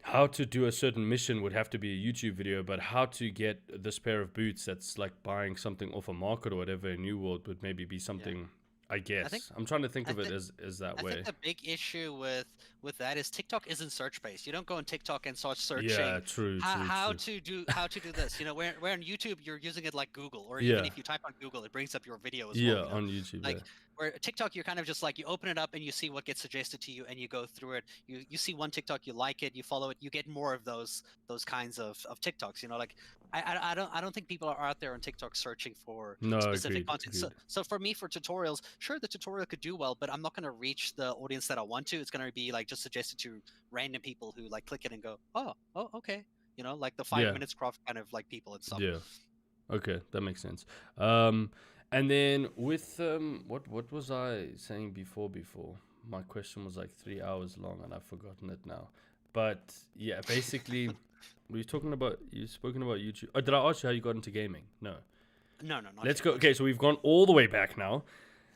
how to do a certain mission would have to be a YouTube video, but how to get this pair of boots that's like buying something off a market or whatever in New World would maybe be something. I I think guess I'm trying to think I of it think as that I way. think the big issue with that is TikTok isn't search based. You don't go on TikTok and start Yeah, searching true, how, true, how true. to do how to do this. Where on YouTube you're using it like Google, or even Yeah, if you type on Google, it brings up your video as well. yeah, on YouTube. Like Yeah, where TikTok you're kind of just like you open it up and you see what gets suggested to you and you go through it. You see one TikTok, you like it, you follow it, you get more of those kinds of TikToks. Like I don't think people are out there on TikTok searching for no, specific agreed, content. So, agreed. so for me, for tutorials, sure, the tutorial could do well, but I'm not going to reach the audience that I want to. It's going to be like just suggested to random people who like click it and go, oh, okay. You know, like the 5 Yeah. minutes craft kind of like people and stuff. Yeah. Okay, that makes sense. And then with what was I saying before? My question was like 3 hours long, and I've forgotten it now. But yeah, basically, you've spoken about YouTube. Oh, did I ask you how you got into gaming? No. No, no, not Let's yet. go. Not Okay, yet. so we've gone all the way back now.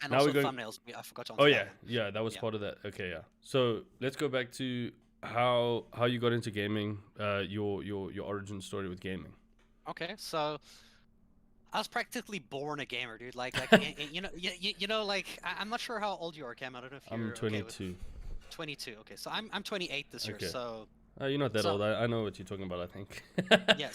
And Now also we're going. thumbnails. I forgot to Oh answer yeah, that one. yeah, that was Yeah. part of that. Okay, yeah. So let's go back to how you got into gaming. Your origin story with gaming. Okay, so I was practically born a gamer, dude. You know, you know, like I'm not sure how old you are, Cam. I don't know if I'm you're okay with 22. 22. Okay, so I'm 28 this year. Okay. So You're not that so old. I know what you're talking about, I think. yeah,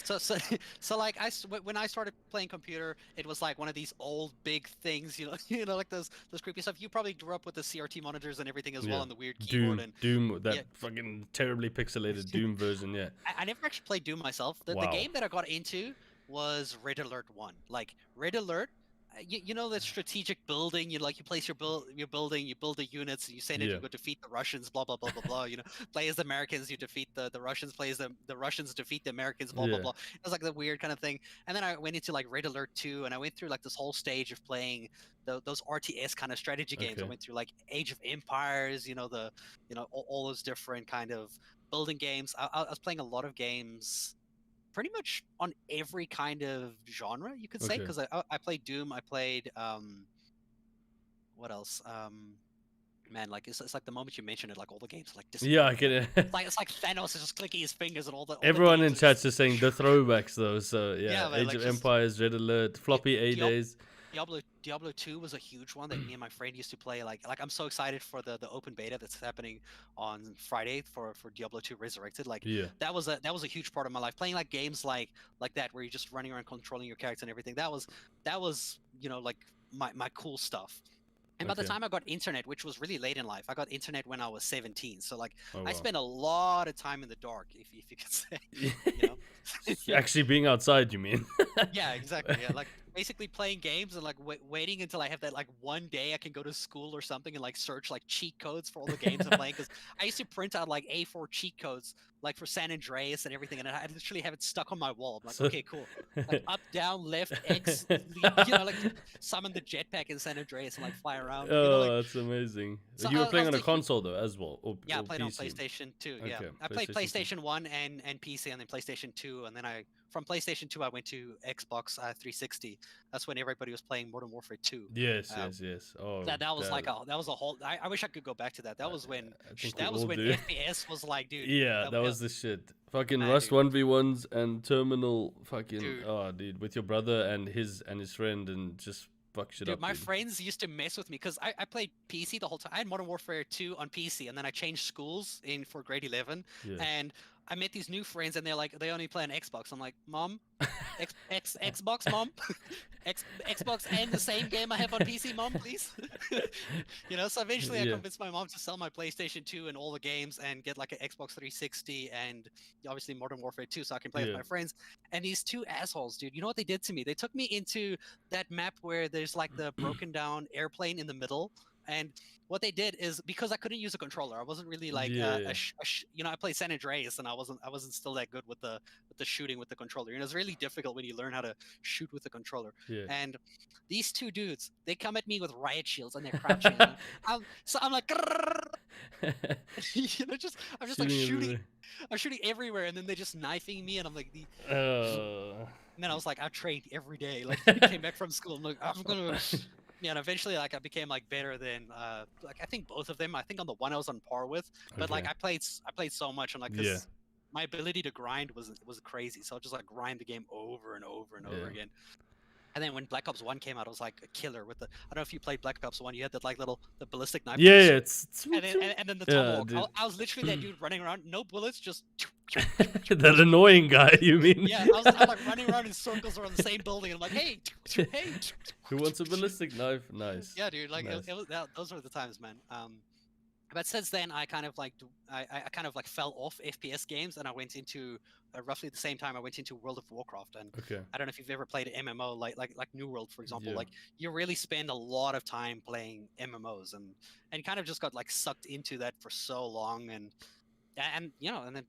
so like when I started playing computer, it was like one of these old big things, you know, you know, like those creepy stuff. You probably grew up with the CRT monitors and everything as well, Yeah. and the weird keyboard and Doom, yeah. that fucking terribly pixelated Doom version, yeah. I never actually played Doom myself. The Wow. game that I got into was Red Alert 1. Like Red Alert, you know the strategic building. You like you place your building, you build the units, and you say that Yeah. you go defeat the Russians. Blah blah blah blah blah. You know, play as the Americans, you defeat the Russians. Play as the Russians, defeat the Americans. Blah blah Yeah. blah. It was like the weird kind of thing. And then I went into like Red Alert 2, and I went through like this whole stage of playing those RTS kind of strategy games. I Okay. went through like Age of Empires. You know all those different kind of building games. I was playing a lot of games pretty much on every kind of genre you could say, Okay. because I played Doom. I played what else? Man, like it's like the moment you mention it, like all the games like Yeah, I disappear. get it. It's like Thanos is just clicking his fingers and all the Everyone in games are chat's just just saying the throwbacks though, so yeah. yeah, man, Age like of just Empires, Red Alert, floppy A Diablo, days. Diablo 2 was a huge one that me and my friend used to play. Like I'm so excited for the open beta that's happening on Friday for Diablo 2 Resurrected. Like Yeah. that was a huge part of my life. Playing like games like that where you're just running around controlling your character and everything. That was you know like my cool stuff. And by the Okay. time I got internet, which was really late in life, I got internet when I was 17. So like Oh, I wow. spent a lot of time in the dark, if you could say, you know. Actually being outside, you mean? Yeah, exactly. Yeah, like basically playing games and like waiting until I have that like one day I can go to school or something and like search like cheat codes for all the games I'm playing. Because I used to print out like A4 cheat codes like for San Andreas and everything, and I literally have it stuck on my wall. I'm like, So- okay, cool. Like up, down, left, X, you know, like summon the jetpack in San Andreas and like fly around. You know, Oh, like that's amazing. so You were I playing was on a the console though as well, yeah, I or played on PC. PlayStation 2. Yeah, Okay, I played PlayStation 2. PlayStation 1 and PC, and then PlayStation 2, and then from PlayStation 2 I went to Xbox 360. That's when everybody was playing Modern Warfare 2. Yes, Uh, yes. Oh, that was like that was a whole. I wish I could go back to that. That was when I think we all do. FPS was like, dude. Yeah, that was the shit. Fucking Man, Rust dude. 1v1s and Terminal fucking Dude. oh dude, with your brother and his friend and just fuck shit Dude, up. my Dude. friends used to mess with me because I played PC the whole time. I had Modern Warfare 2 on PC, and then I changed schools in for grade 11, Yeah. and I met these new friends, and they're like, they only play on Xbox. I'm like, Mom, Xbox, Mom, Xbox, and the same game I have on PC, Mom, please. You know, so eventually I Yeah. convinced my mom to sell my PlayStation 2 and all the games and get like an Xbox 360 and obviously Modern Warfare 2 so I can play with Yeah. my friends. And these two assholes, dude, you know what they did to me? They took me into that map where there's like the broken down airplane in the middle. And what they did is because I couldn't use a controller, I wasn't really like Yeah. you know, I played San Andreas and I wasn't still that good with the shooting with the controller. You know, it's really difficult when you learn how to shoot with the controller. Yeah. And these two dudes, they come at me with riot shields and they're crouching. So I'm like, you know, I'm just like shooting. everywhere. I'm shooting everywhere, and then they're just knifing me, and I'm like, Uh, and then I was like, I trained every day. Like, came back from school, I'm like, I'm gonna. Yeah, and eventually, like, I became like better than like I think both of them. I think on the one I was on par with, but like Okay. I played so much, and like, 'cause Yeah. my ability to grind was crazy. So I just like grind the game over and over and over Yeah. again. And then when Black Ops 1 came out, I was like a killer with the. I don't know if you played Black Ops 1. You had that like the ballistic knife. Yeah, yeah, it's And then the Yeah, tomahawk. dude. I was literally that dude running around, no bullets, just. that annoying guy. You mean? Yeah, I'm like running around in circles around the same building, and I'm like, hey, hey. Who wants a ballistic knife? Nice. Yeah, dude. Like Nice. it was those were the times, man. But since then, I kind of like I kind of like fell off FPS games, and I went into roughly the same time I went into World of Warcraft. And Okay. I don't know if you've ever played an MMO like New World, for example. Yeah. Like you really spend a lot of time playing MMOs, and kind of just got like sucked into that for so long, and you know, and then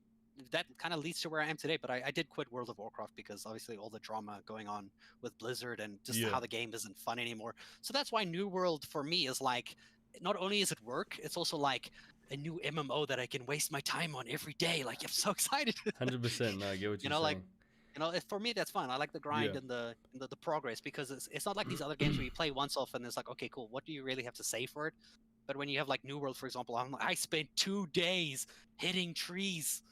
that kind of leads to where I am today. But I did quit World of Warcraft because obviously all the drama going on with Blizzard and just Yeah. how the game isn't fun anymore. So that's why New World for me is like, not only is it work, it's also like a new MMO that I can waste my time on every day. Like I'm so excited. 100%. No, I get what You you're know, like saying. for me that's fun. I like the Yeah. grind and the progress, because it's not like these other games where you play once off and it's like, okay, cool, what do you really have to say for it? But when you have like New World, for example, I spent 2 days hitting trees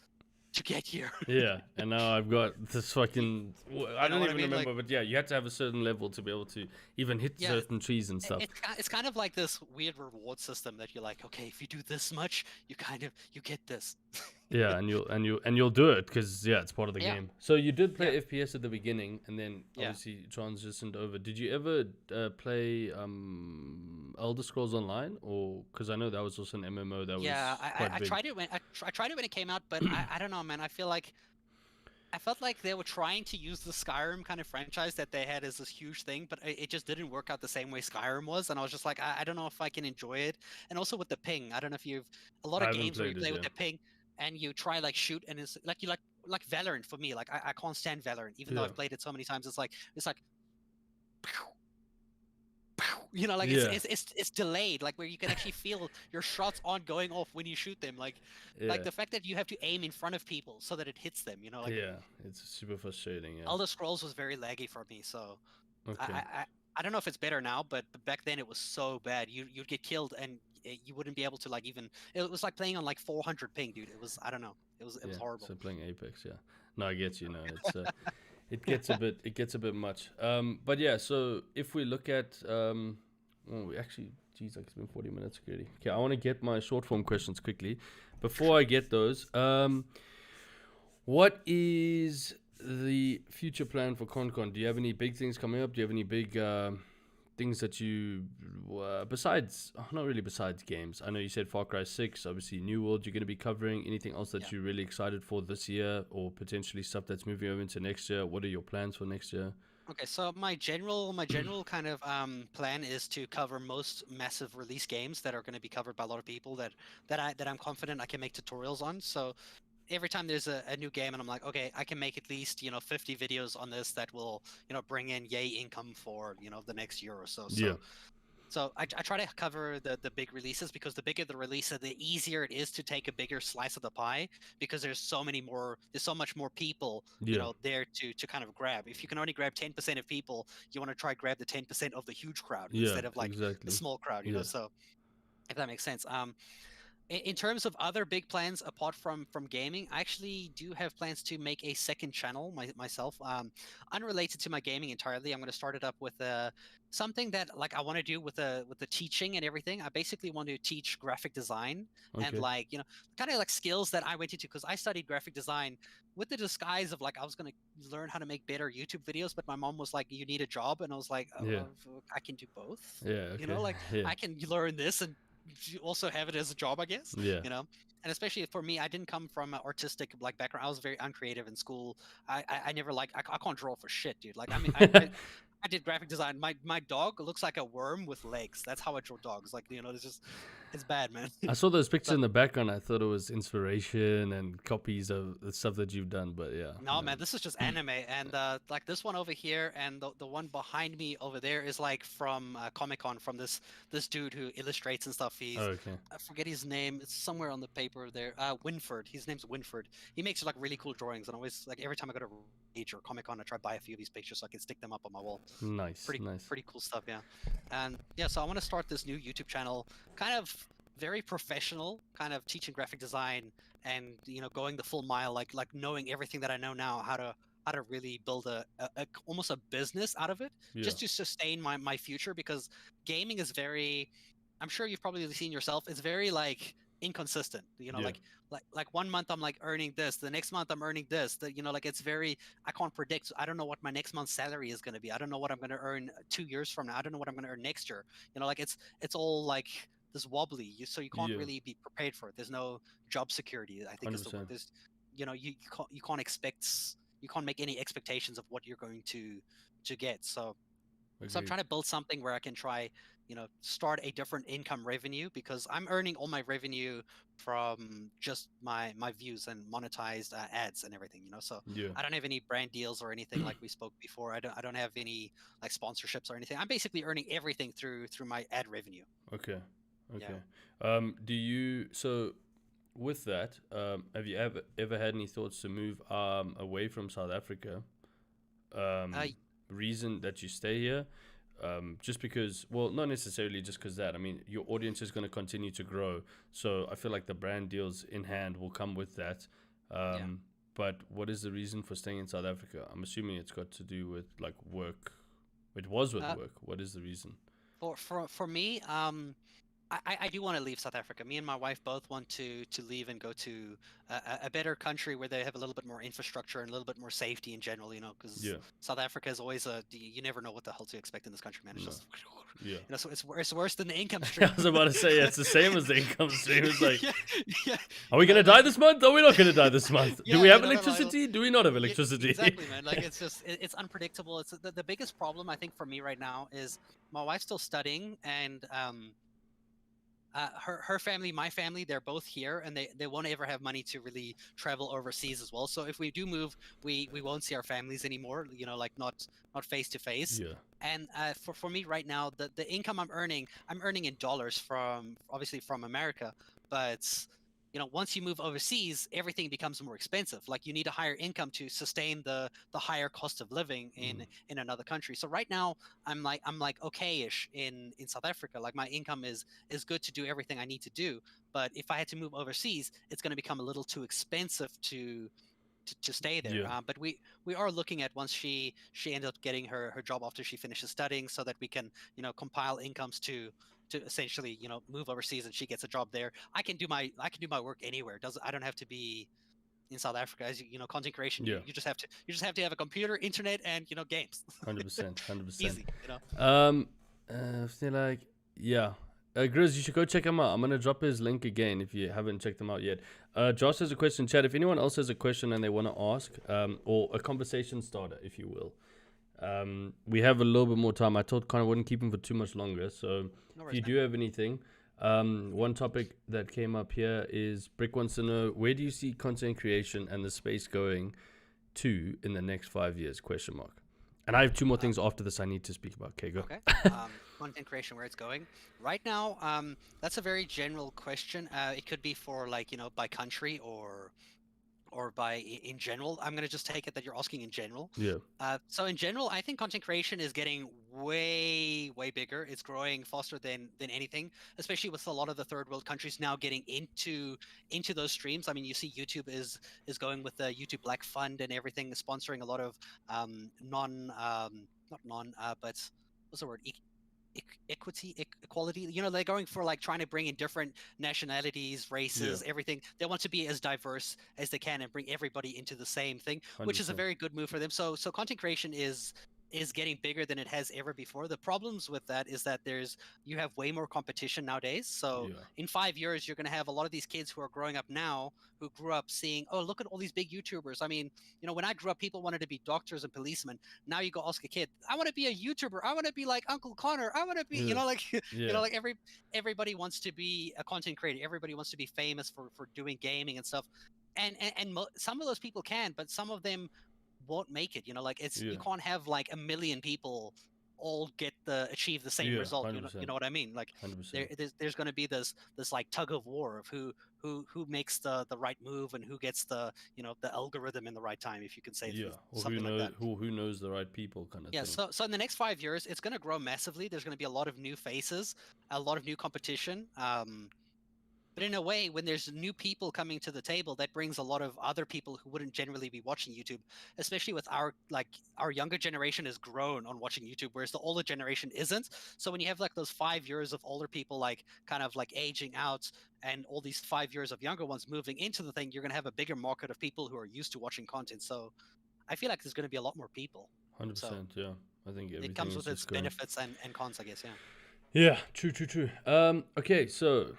to get here. Yeah, and now I've got this fucking. I You know don't what I even mean? Like, remember, but yeah, you had to have a certain level to be able to even hit yeah, certain trees and stuff. it's kind of like this weird reward system that you're like, okay, if you do this much, you get this. Yeah, and you'll do it because yeah, it's part of the Yeah, game. So you did yeah, play FPS at the beginning, and then yeah. obviously transitioned over. Did you ever play Elder Scrolls Online, or because I know that was also an MMO that Yeah, was quite I big. tried it when I tried it when it came out, but I don't know, man. I felt like they were trying to use the Skyrim kind of franchise that they had as this huge thing, but it just didn't work out the same way Skyrim was. And I was just like, I don't know if I can enjoy it. And also with the ping, I don't know if you've a lot I of haven't games where you played it play with yet. the ping and you try like shoot and it's like you like Valorant for me. Like I can't stand Valorant, even though Yeah, I've played it so many times. It's like you know, like yeah, it's delayed, like where you can actually feel your shots aren't going off when you shoot them. Like yeah, the fact that you have to aim in front of people so that it hits them. You know, like yeah. It's super frustrating. Yeah. Elder Scrolls was very laggy for me, so I Okay. I, I I don't know if it's better now, but back then it was so bad. You'd get killed and you wouldn't be able to like even. It was like playing on like 400 ping, dude. It was, I don't know. It was Yeah. horrible. So playing Apex. Yeah. No, I get you. No, it's it gets a bit much. But yeah. So if we look at oh, we actually, geez, like it's been 40 minutes already. Okay, I want to get my short form questions quickly. Before I get those, what is the future plan for ConCon? Do you have any big things coming up? Do you have any big things that you, besides, not really besides games? I know you said Far Cry 6, obviously New World you're going to be covering. Anything else that Yeah. you're really excited for this year, or potentially stuff that's moving over into next year? What are your plans for next year? Okay, so my general kind of plan is to cover most massive release games that are going to be covered by a lot of people that I'm confident I can make tutorials on. So every time there's a new game and I'm like, okay, I can make at least 50 videos on this that will bring in yay income for the next year or so. Yeah, So I try to cover the big releases, because the bigger the release, the easier it is to take a bigger slice of the pie, because there's so much more people yeah, there to kind of grab. If you can only grab 10% of people, you want to try grab the 10% of the huge crowd yeah, instead of like the exactly. small crowd. Yeah, So if that makes sense. In terms of other big plans apart from gaming, I actually do have plans to make a second channel myself, unrelated to my gaming entirely. I'm going to start it up with something that like I want to do with the teaching and everything. I basically want to teach graphic design and okay. like kind of like skills that I went into, because I studied graphic design with the disguise of like I was going to learn how to make better YouTube videos, but my mom was like, "You need a job," and I was like, Yeah, I can do both." yeah, okay. Like Yeah, I can learn this and you also have it as a job, I guess. yeah. And especially for me, I didn't come from an artistic like background. I was very uncreative in school. I never like I can't draw for shit, dude. Like I mean, I did graphic design. My dog looks like a worm with legs. That's how I draw dogs. Like it's bad, man. I saw those pictures But in the background. I thought it was inspiration and copies of the stuff that you've done, but yeah. no, man, this is just anime, and like this one over here, and the one behind me over there is like from Comic-Con, from this dude who illustrates and stuff. Oh, He's okay. I forget his name. It's somewhere on the paper there. Winford. His name's Winford. He makes like really cool drawings, and always like every time I go to Rage or Comic-Con, I try to buy a few of these pictures so I can stick them up on my wall. Nice, Pretty nice. pretty cool stuff, yeah. And yeah, so I want to start this new YouTube channel, kind of very professional, kind of teaching graphic design and going the full mile, like knowing everything that I know now, how to really build a almost a business out of it, Yeah, just to sustain my future, because gaming is very, I'm sure you've probably seen yourself, it's very like inconsistent, yeah, like 1 month I'm like earning this, the next month I'm earning this, like it's very, I can't predict. So I don't know what my next month's salary is going to be. I don't know what I'm going to earn 2 years from now. I don't know what I'm going to earn next year. Like it's all like this wobbly, so you can't yeah. really be prepared for it. There's no job security, I think is the word. 100%. There's you can't make any expectations of what you're going to get. So So I'm Agreed. trying to build something where I can try, start a different income revenue, because I'm earning all my revenue from just my views and monetized ads and everything. So Yeah. I don't have any brand deals or anything like we spoke before. I don't have any like sponsorships or anything. I'm basically earning everything through my ad revenue. Okay. Yeah. Okay. Do you so with that? Have you ever had any thoughts to move away from South Africa? Uh, Reason that you stay here? Just because, well, not necessarily just because that. I mean, your audience is going to continue to grow, so I feel like the brand deals in hand will come with that. yeah. But what is the reason for staying in South Africa? I'm assuming it's got to do with like work. It was with Uh, work. What is the reason? for me, I do want to leave South Africa. Me and my wife both want to leave and go to a better country where they have a little bit more infrastructure and a little bit more safety in general. Because Yeah. South Africa is always you never know what the hell to expect in this country, man. It's No. just Yeah. so it's worse than the income I stream. was about to say it's the same as the income stream. It's like, yeah, yeah. are we gonna die this month? Are we not gonna die this month? Yeah, Do we have no, like, electricity? Do we not have yeah, electricity? exactly, man. Like it's just it's unpredictable. It's the biggest problem I think for me right now is my wife's still studying, and her family, my family, they're both here, and they won't ever have money to really travel overseas as well. So if we do move, we won't see our families anymore. Like not face to face. Yeah. And for me right now, the income I'm earning in dollars from obviously from America, but once you move overseas, everything becomes more expensive. Like you need a higher income to sustain the higher cost of living in another country. So right now I'm like okay-ish in South Africa. Like my income is good to do everything I need to do. But if I had to move overseas, it's going to become a little too expensive to stay there. Yeah. But we are looking at once she ends up getting her job after she finishes studying, so that we can compile incomes to essentially move overseas, and she gets a job there. I can do my work anywhere. I don't have to be in South Africa. As content creation, Yeah. you just have to have a computer, internet, and games. 100%. 100%. Easy. Feel like, yeah. Grizz, you should go check him out. I'm gonna drop his link again if you haven't checked him out yet. Josh has a question, chat. If anyone else has a question and they want to ask, or a conversation starter, if you will, we have a little bit more time. I told Connor I wouldn't keep him for too much longer. So No if you worries, do have anything, one topic that came up here is Brick wants to know, where do you see content creation and the space going to in the next 5 years? Question mark. And I have two more things after this I need to speak about. Okay, go. Okay. Content creation, where it's going right now. That's a very general question. It could be for like by country or by in general. I'm gonna just take it that you're asking in general. Yeah. So in general, I think content creation is getting way bigger. It's growing faster than anything, especially with a lot of the third world countries now getting into those streams. I mean, you see YouTube is going with the YouTube Black Fund and everything, sponsoring a lot of not non but what's the word? Equality. They're going for like trying to bring in different nationalities, races, everything. They want to be as diverse as they can and bring everybody into the same thing, which is a 100%. very good move for them. So content creation is getting bigger than it has ever before. The problems with that is that you have way more competition nowadays. So Yeah. in 5 years, you're going to have a lot of these kids who are growing up now who grew up seeing, oh, look at all these big YouTubers. I mean, when I grew up, people wanted to be doctors and policemen. Now you go ask a kid, I want to be a YouTuber. I want to be like Uncle Connor. I want to be, Yeah. like, Yeah. like everybody wants to be a content creator. Everybody wants to be famous for doing gaming and stuff. And some of those people can, but some of them won't make it. Like you can't have like a million people all achieve the same result. 100%. You know what I mean? Like 100%. there's going to be this like tug of war of who makes the right move and who gets the the algorithm in the right time, if you can say Or something like that. who knows the right people kind of Yeah, thing. so in the next 5 years, it's going to grow massively. There's going to be a lot of new faces, a lot of new competition. But in a way, when there's new people coming to the table, that brings a lot of other people who wouldn't generally be watching YouTube, especially with our younger generation has grown on watching YouTube, whereas the older generation isn't. So when you have like those 5 years of older people like kind of like aging out, and all these 5 years of younger ones moving into the thing, you're going to have a bigger market of people who are used to watching content. So I feel like there's going to be a lot more people. 100%. Yeah. I think everything It comes is with its just going. benefits and cons, I guess. Yeah. Yeah. True. Okay. So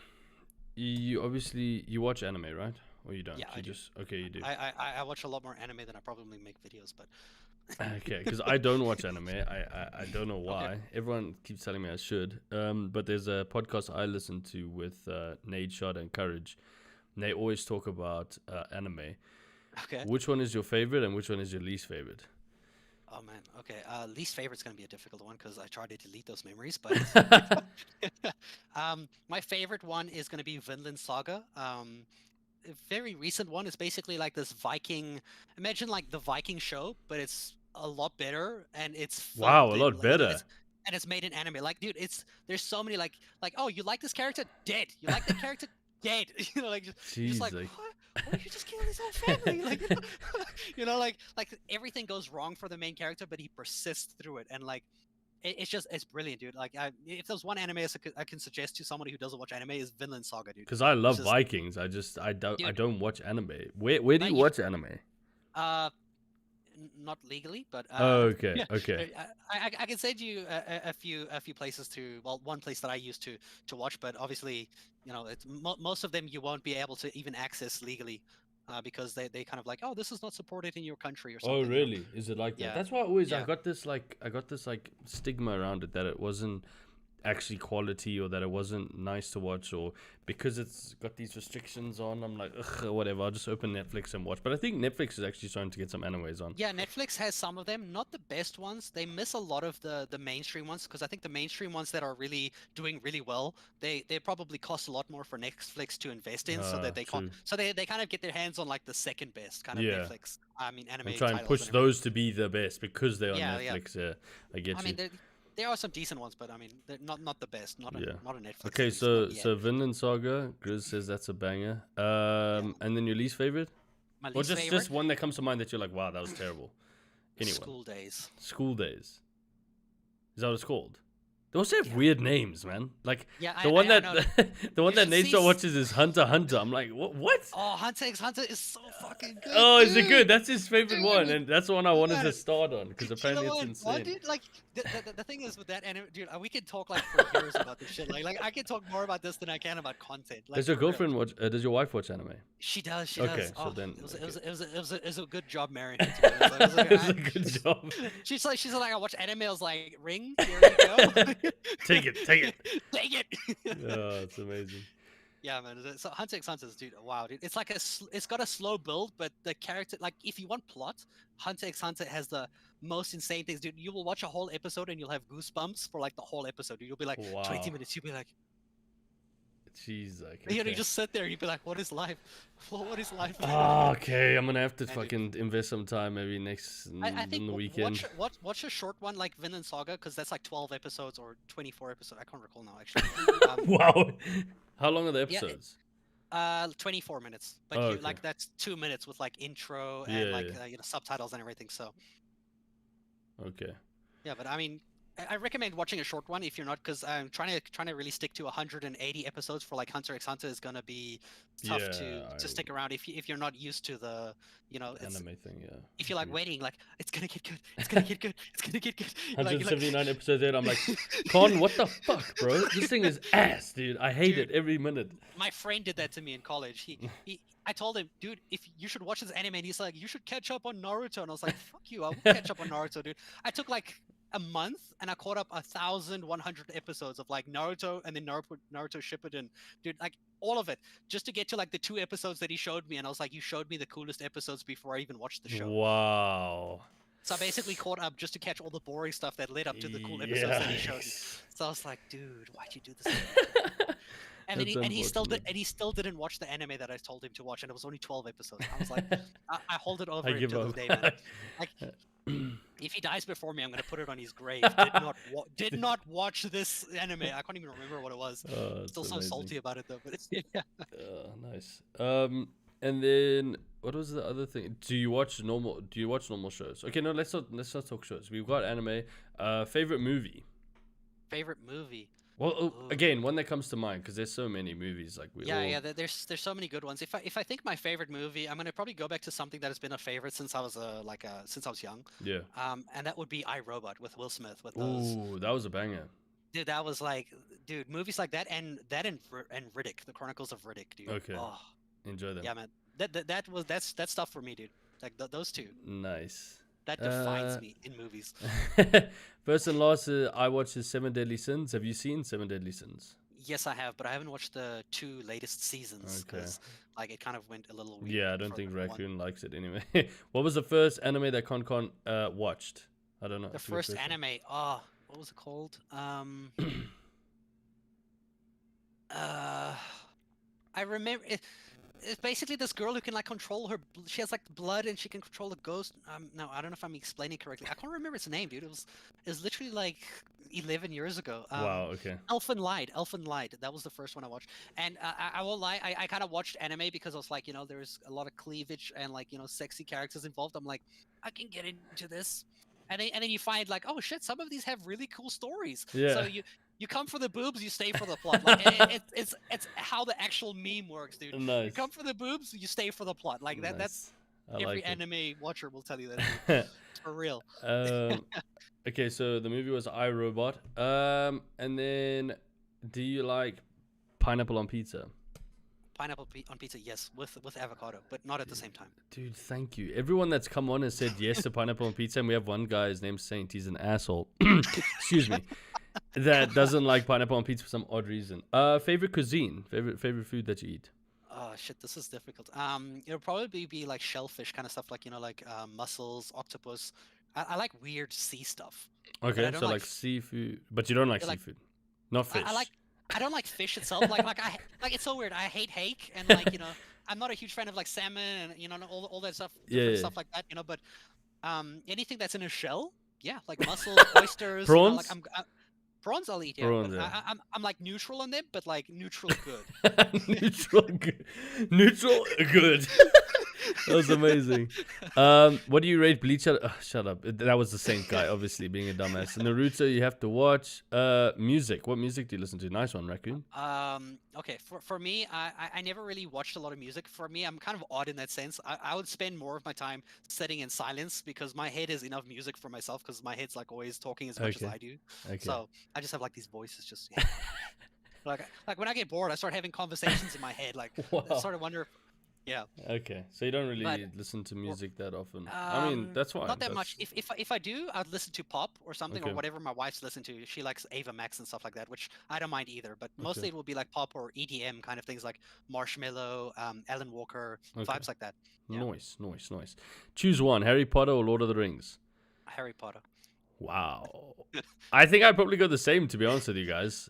you obviously you watch anime, right? Or you don't? Yeah, You I do. just okay. You do. I watch a lot more anime than I probably make videos, but Okay, because I don't watch anime. I don't know why. Everyone keeps telling me I should. But there's a podcast I listen to with Nate, Shot, and Courage. And they always talk about anime. Okay. Which one is your favorite and which one is your least favorite? Oh man. Okay. Least favorite's gonna be a difficult one because I tried to delete those memories, but my favorite one is gonna be Vinland Saga. A very recent one is basically like this Viking. Imagine like the Viking show, but it's a lot better and it's Wow, a filmed in lot better. and it's made in anime. Like, dude, there's so many like oh, you like this character? Dead. You like that character? Dead. You know, like you're just like Jeez, what? Why did you just kill his whole family? Like, you know, like everything goes wrong for the main character, but he persists through it, and like it's brilliant, dude. Like, if there's one anime I can suggest to somebody who doesn't watch anime is Vinland Saga, dude. because I love just- Vikings. I Dude. don't watch anime. Where do you watch anime? Not legally, but Okay, yeah, okay. I can send you a few places to, well, one place that I used to watch, but obviously, you know, it's most of them you won't be able to even access legally, because they kind of like, oh, this is not supported in your country or something. Oh, you know? really? Is it like that? Yeah. That's why I Yeah. got this like stigma around it that it wasn't actually quality or that it wasn't nice to watch, or because it's got these restrictions on, I'm like, ugh, whatever, I'll just open Netflix and watch. But I think Netflix is actually starting to get some animes on. Yeah, Netflix has some of them, not the best ones. They miss a lot of the mainstream ones, because I think the mainstream ones that are really doing really well, they probably cost a lot more for Netflix to invest in, so that they True. can't. So they kind of get their hands on like the second best kind of Yeah. Netflix. I mean, anime And try and titles push and everything. those to be the best because they're on Yeah, yeah. Netflix. Yeah, I get I you. mean, there are some decent ones, but I mean, they're not the best. Not Yeah. a Netflix. Okay, at least, so not yet. so Vinland Saga, Grizz says that's a banger. And then your least favorite, My or least just favorite, one that comes to mind that you're like, wow, that was terrible. Anyone? School Days. School Days. Is that what it's called? They also have weird names, man. Like Yeah, the one I that know. the one You that should Nate see Shaw watches is Hunter x Hunter. I'm like, what? Oh, Hunter x Hunter is so fucking good. Oh, is it dude. good? That's his favorite one, Dude. and that's the one I wanted to Yeah. start on because Dude, apparently you know it's what, insane. dude? Like, the thing is with that anime, dude, we can talk like for years about this shit. Like I can talk more about this than I can about content. Like, Does your for real. girlfriend watch? Does your wife watch anime? She does. She Okay, does. so Oh, then- it was a good job marrying her. To be honest. Like, it was like, It's a good job. She's like, I watch anime. I was like, ring. Here we go. Take it, take it. Take it. Oh, it's amazing. Yeah, man. So Hunter x Hunter, dude. Wow, dude. It's like it's got a slow build, but the character, like, if you want plot, Hunter x Hunter has the most insane things, dude. You will watch a whole episode and you'll have goosebumps for like the whole episode. Dude. You'll be like, 20 Wow. minutes. You'll be like, Jeez, like. you know, okay. you just sit there. You'll be like, what is life? What is life? Ah, okay, I'm gonna have to And it- fucking invest some time maybe I think on the weekend. watch a short one like Vinland Saga, because that's like 12 episodes or 24 episodes. I can't recall now actually. Wow. How long are the Yeah, episodes? 24 minutes, but Oh, you, okay. like that's 2 minutes with like intro Yeah, and like yeah. you know, subtitles and everything. So Okay. yeah, but I mean, I recommend watching a short one if you're not, because I'm trying to really stick to 180 episodes for like Hunter x Hunter is gonna be tough Yeah, to stick around if you're not used to the, you know, it's, Anime thing, yeah. if you're like agree. waiting, like it's gonna get good, it's gonna get good, it's gonna get good. Like- 179 episodes in, I'm like, Con, what the fuck, bro? This thing is ass, dude. I hate Dude. it every minute. My friend did that to me in college. I told him, dude, if you should watch this anime, and he's like, you should catch up on Naruto, and I was like, fuck you, I won't catch up on Naruto, dude. I took like a month and I caught up 1,100 episodes of like Naruto and then Naruto Shippuden, dude, like all of it, just to get to like the 2 episodes that he showed me, and I was like, you showed me the coolest episodes before I even watched the show. Wow. So I basically caught up just to catch all the boring stuff that led up to the cool episodes that he showed me. Yikes. So I was like, dude, why'd you do this? to me?" And then That's he unfortunate. still didn't watch the anime that I told him to watch, and it was only 12 episodes. I was like, I hold it over I him give to this up. day, man. Like, if he dies before me, I'm gonna put it on his grave. Did not watch this anime. I can't even remember what it was. Oh, that's Still so amazing. salty about it though. But it's, yeah. Nice. And then what was the other thing? Do you watch normal shows? Okay, no, let's not talk shows. We've got anime. Favorite movie? Favorite movie. Well, Ooh. again, one that comes to mind because there's so many movies. Like we all. Yeah. There's so many good ones. If I think my favorite movie, I'm gonna probably go back to something that has been a favorite since I was since I was young. Yeah. And that would be I, Robot with Will Smith with those. Ooh, that was a banger. Dude, that was like, dude, movies like that and Riddick, the Chronicles of Riddick, dude. Okay. Oh, Enjoy them. yeah, man. That's stuff for me, dude. Like those two. Nice. That defines me in movies. First and last, I watched his Seven Deadly Sins. Have you seen Seven Deadly Sins? Yes, I have, but I haven't watched the 2 latest seasons Okay. because like it kind of went a little weird. Yeah, I don't for think the one. Raccoon likes it anyway. What was the first anime that ConCon watched? I don't know. The It's a good first question. anime. Oh, what was it called? I remember it's basically this girl who can like control her. She has like blood and she can control the ghost. No, I don't know if I'm explaining correctly. I can't remember its name, dude. It was literally like 11 years ago. Wow. Okay. Elfen Light. Elfen Light. That was the first one I watched. And I won't lie, I kind of watched anime because I was like, there's a lot of cleavage and like sexy characters involved. I'm like, I can get into this. And then you find like, oh shit, some of these have really cool stories. Yeah. So you come for the boobs, you stay for the plot. Like it's how the actual meme works, dude. Nice. You come for the boobs, you stay for the plot. Like that's Nice. I every like it. anime watcher will tell you that. Dude. It's for real. Okay, so the movie was I, Robot. And then, do you like pineapple on pizza? Pineapple on pizza, yes, with avocado, but not at the same time. Dude, thank you. Everyone that's come on has said yes to pineapple on pizza, and we have one guy, his name's Saint. He's an asshole. Excuse me. That doesn't like pineapple on pizza for some odd reason. Favorite cuisine? Favorite food that you eat? Oh shit, this is difficult. It'll probably be like shellfish kind of stuff, like like mussels, octopus. I like weird sea stuff. Okay, so like seafood, but you don't like like- seafood, not fish. I don't like fish itself. Like it's so weird. I hate hake and like I'm not a huge fan of like salmon and all that stuff, different stuff like that. But anything that's in a shell, yeah, like mussels, oysters, Prawns? like prawns I'll eat. Yeah, Prawns, but yeah. I'm like neutral on them, but like neutral good. Neutral good. Neutral good. That was amazing. What do you rate Bleach? Shut up. That was the same guy, obviously, being a dumbass. Naruto, you have to watch. Music. What music do you listen to? Nice one, Raccoon. Okay, for me, I never really watched a lot of music. For me, I'm kind of odd in that sense. I would spend more of my time sitting in silence because my head is enough music for myself because my head's like always talking as much as I do. Okay. So I just have like these voices just like when I get bored, I start having conversations in my head. Like Wow. I sort of wonder. Yeah. Okay, so you don't really But- listen to music that often. I mean, that's fine. Not that That's- much. If I do, I'd listen to pop or something Okay. or whatever my wife's listened to. She likes Ava Max and stuff like that, which I don't mind either. But mostly Okay. it will be like pop or EDM kind of things like Marshmello, Alan Walker, Okay. vibes like that. Yeah. Nice. Choose one: Harry Potter or Lord of the Rings. Harry Potter. Wow. I think I'd probably go the same, to be honest with you guys.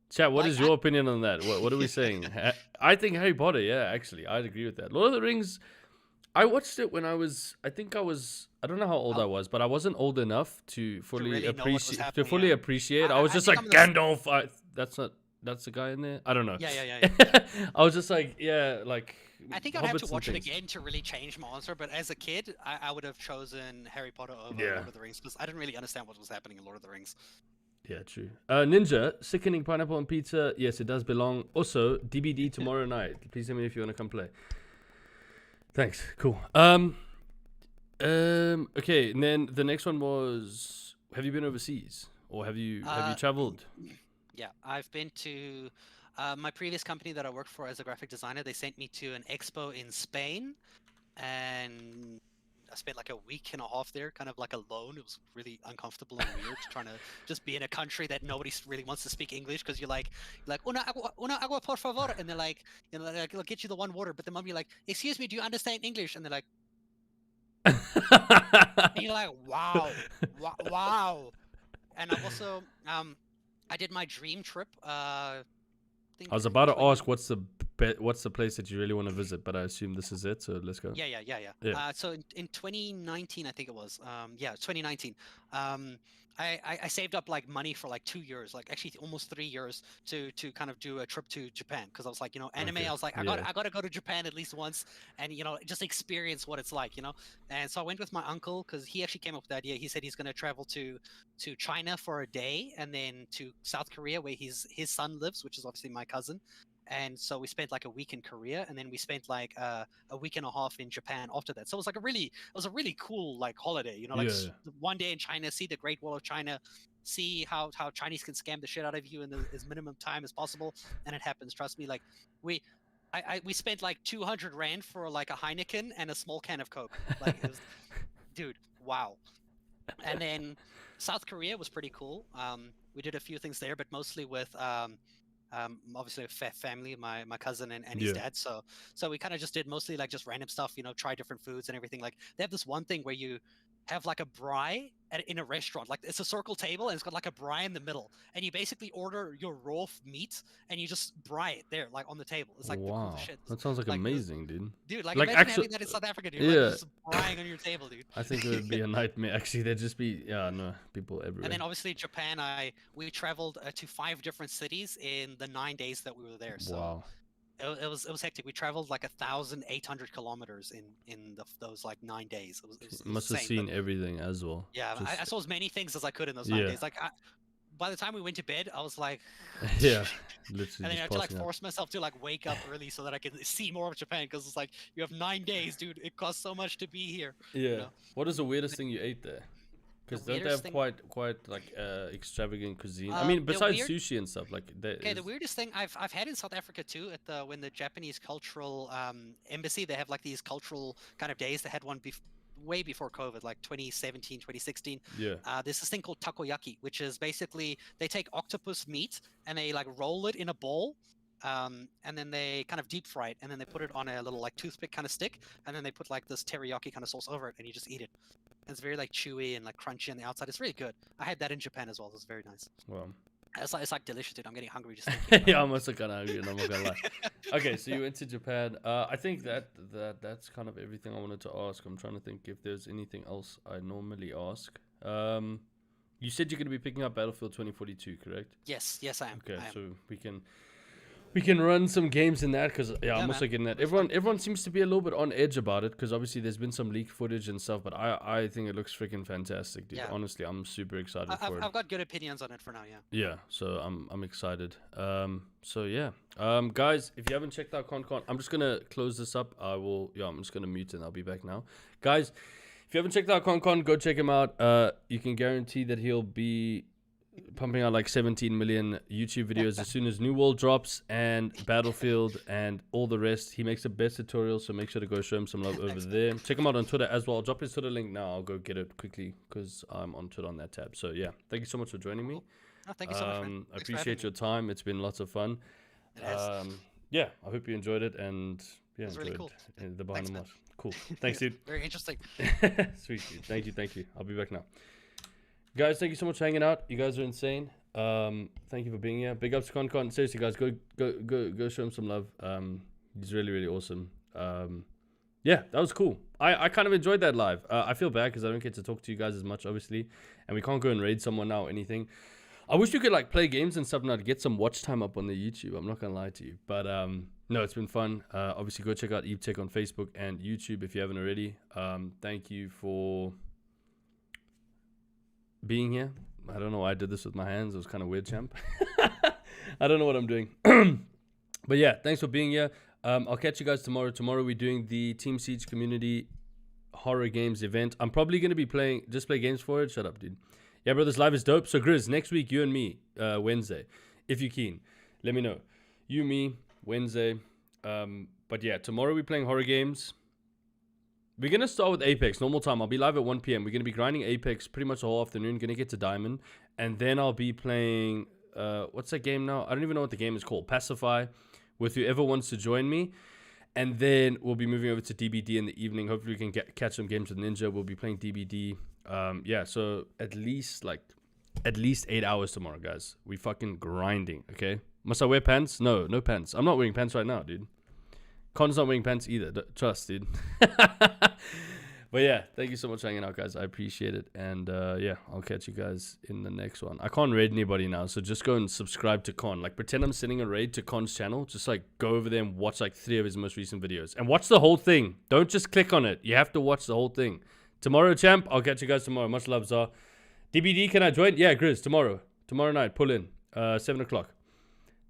Chat, what Like, is your opinion on that? What are we saying? I think Harry Potter, yeah, actually. I'd agree with that. Lord of the Rings, I watched it when I don't know how old I was, but I wasn't old enough to fully really know what was appreciate. To happening, fully yeah. appreciate. I I was just think like, I'm Gandalf. That's the guy in there? I don't know. Yeah. I was just like, yeah, like. I think I'd have hobbits to and watch it things. again to really change my answer. But as a kid, I would have chosen Harry Potter over Yeah. Lord of the Rings because I didn't really understand what was happening in Lord of the Rings. Yeah, true. Ninja, sickening pineapple on pizza. Yes, it does belong. Also, DBD tomorrow night. Please tell me if you want to come play. Thanks. Cool. Okay, and then the next one was: have you been overseas or have you traveled? Yeah, I've been to my previous company that I worked for as a graphic designer. They sent me to an expo in Spain, and I spent like a week and a half there, kind of like alone. It was really uncomfortable and weird, trying to just be in a country that nobody really wants to speak English because you're like una agua por favor, and they're like, like, they'll get you the one water, but the mom you're like, excuse me, do you understand English? And they're like, and you're like, wow. And I also I did my dream trip. I I was about to ask what's the place that you really want to visit, but I assume this is it. So let's go. Yeah. Yeah. So in 2019, I think it was. 2019. I saved up like money for like 2 years, like actually almost 3 years to kind of do a trip to Japan because I was like, anime. Okay. I was like, I Yeah. gotta go to Japan at least once and just experience what it's like, And so I went with my uncle because he actually came up with the idea. He said he's gonna travel to China for a day and then to South Korea where his son lives, which is obviously my cousin. And so we spent like a week in Korea, and then we spent like a week and a half in Japan after that. So it was like it was a really cool like holiday, like Yeah. one day in China, see the Great Wall of China, see how Chinese can scam the shit out of you in as minimum time as possible, and it happens. Trust me. Like we spent like 200 rand for like a Heineken and a small can of Coke. Like it was, dude, wow. And then South Korea was pretty cool. We did a few things there, but mostly with obviously a family, my cousin and his Yeah. dad. So we kind of just did mostly like just random stuff, try different foods and everything. Like they have this one thing where you have like a braai in a restaurant. Like it's a circle table and it's got like a braai in the middle, and you basically order your raw meat and you just braai it there, like on the table. It's like the Wow, coolest shit. that sounds like Like amazing, dude. dude, like Like imagine actually, having that in South Africa, dude. Like yeah. just braaiing on your table, dude. I think it would be a nightmare. Actually, there'd just be no people everywhere. And then obviously Japan, we traveled to 5 different cities in the 9 days that we were there. So Wow. it was hectic. We traveled like 1,800 kilometers in those like 9 days. It was Must have insane, seen but everything as well. yeah, I Just- saw as many things as I could in those 9 Yeah. days. Like by the time we went to bed, I was like, yeah, and literally then I just had to like passing out. force myself to like wake up early so that I could see more of Japan, because it's like you have 9 days, dude. It costs so much to be here. Yeah. know? What is the weirdest thing you ate there? Because don't they weirdest have thing- quite like extravagant cuisine? I mean, the besides weird- sushi and stuff, like Okay, the weirdest thing I've had in South Africa too, at when the Japanese cultural embassy, they have like these cultural kind of days. They had one way before COVID, like 2017, 2016. yeah. There's this thing called takoyaki, which is basically they take octopus meat and they like roll it in a bowl. And then they kind of deep fry it, and then they put it on a little like toothpick kind of stick, and then they put like this teriyaki kind of sauce over it, and you just eat it. And it's very like chewy and like crunchy on the outside. It's really good. I had that in Japan as well. It was very nice. Well, It's like delicious, dude. I'm getting hungry just thinking about yeah, I'm also kind of hungry. I'm not gonna lie. Okay, so you went to Japan. I think that's kind of everything I wanted to ask. I'm trying to think if there's anything else I normally ask. You said you're gonna be picking up Battlefield 2042, correct? Yes, I am. Okay, I am. so we can run some games in that, because Yeah, I'm man. also getting that. That's fun. Everyone seems to be a little bit on edge about it, because obviously there's been some leaked footage and stuff. But I think it looks freaking fantastic, dude. Yeah. Honestly, I'm super excited I've, for it. I've got good opinions on it for now. Yeah. Yeah, so I'm excited. So yeah, guys, if you haven't checked out ConCon, I'm just gonna close this up. I'm just gonna mute and I'll be back now, guys. If you haven't checked out ConCon, go check him out. You can guarantee that he'll be pumping out like 17 million YouTube videos as soon as New World drops and Battlefield and all the rest. He makes the best tutorials, so make sure to go show him some love over there. Check him out on Twitter as well. I'll drop his Twitter link now. I'll go get it quickly because I'm on Twitter on that tab. So yeah, thank you so much for joining me. Oh, thank you so much, man. I Thanks for appreciate having your time. It's been lots of fun. It has. Yeah, I hope you enjoyed it, and yeah, was really enjoyed cool. the behind Thanks, the man. watch. Cool. Thanks, dude. Very interesting. Sweet, dude. Thank you. I'll be back now. Guys, thank you so much for hanging out. You guys are insane. Thank you for being here. Big ups to ConCon. Seriously, guys, go show him some love. He's really, really awesome. Yeah, that was cool. I kind of enjoyed that live. I feel bad because I don't get to talk to you guys as much, obviously, and we can't go and raid someone now or anything. I wish you could like play games and stuff now to get some watch time up on the YouTube. I'm not gonna lie to you, but no, it's been fun. Obviously, go check out Eve Tech on Facebook and YouTube if you haven't already. Thank you for being here. I don't know why I did this with my hands. It was kind of weird, champ. I don't know what I'm doing. But yeah, thanks for being here. I'll catch you guys tomorrow. Tomorrow we're doing the Team Siege Community Horror Games event. I'm probably going to be playing, just play games for it. Shut up, dude. Yeah, bro, this live is dope. So, Grizz, next week, you and me, Wednesday. If you're keen, let me know. You, me, Wednesday. But yeah, tomorrow we're playing horror games. We're going to start with Apex, normal time. I'll be live at 1 p.m. We're going to be grinding Apex pretty much the whole afternoon. Going to get to Diamond. And then I'll be playing, what's that game now? I don't even know what the game is called. Pacify, with whoever wants to join me. And then we'll be moving over to DBD in the evening. Hopefully we can catch some games with Ninja. We'll be playing DBD. Yeah, so at least 8 hours tomorrow, guys. We fucking grinding, okay? Must I wear pants? No pants. I'm not wearing pants right now, dude. Con's not wearing pants either. Trust, dude. But yeah, thank you so much for hanging out, guys. I appreciate it. And yeah, I'll catch you guys in the next one. I can't raid anybody now, so just go and subscribe to Con. Like, pretend I'm sending a raid to Con's channel. Just, like, go over there and watch, like, 3 of his most recent videos. And watch the whole thing. Don't just click on it. You have to watch the whole thing. Tomorrow, champ. I'll catch you guys tomorrow. Much love, Zah. DBD, can I join? Yeah, Grizz, tomorrow. Tomorrow night. Pull in. 7 o'clock.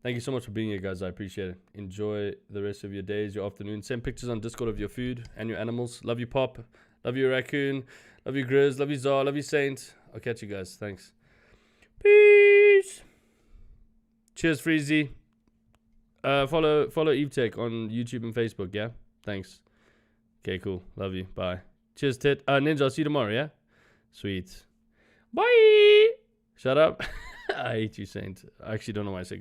Thank you so much for being here, guys. I appreciate it. Enjoy the rest of your days, your afternoon. Send pictures on Discord of your food and your animals. Love you, Pop. Love you, Raccoon. Love you, Grizz. Love you, Zah. Love you, Saint. I'll catch you guys. Thanks. Peace. Cheers, Freezy. Follow EveTech on YouTube and Facebook, yeah? Thanks. Okay, cool. Love you. Bye. Cheers, Tit. Ninja, I'll see you tomorrow, yeah? Sweet. Bye. Shut up. I hate you, Saint. I actually don't know why I said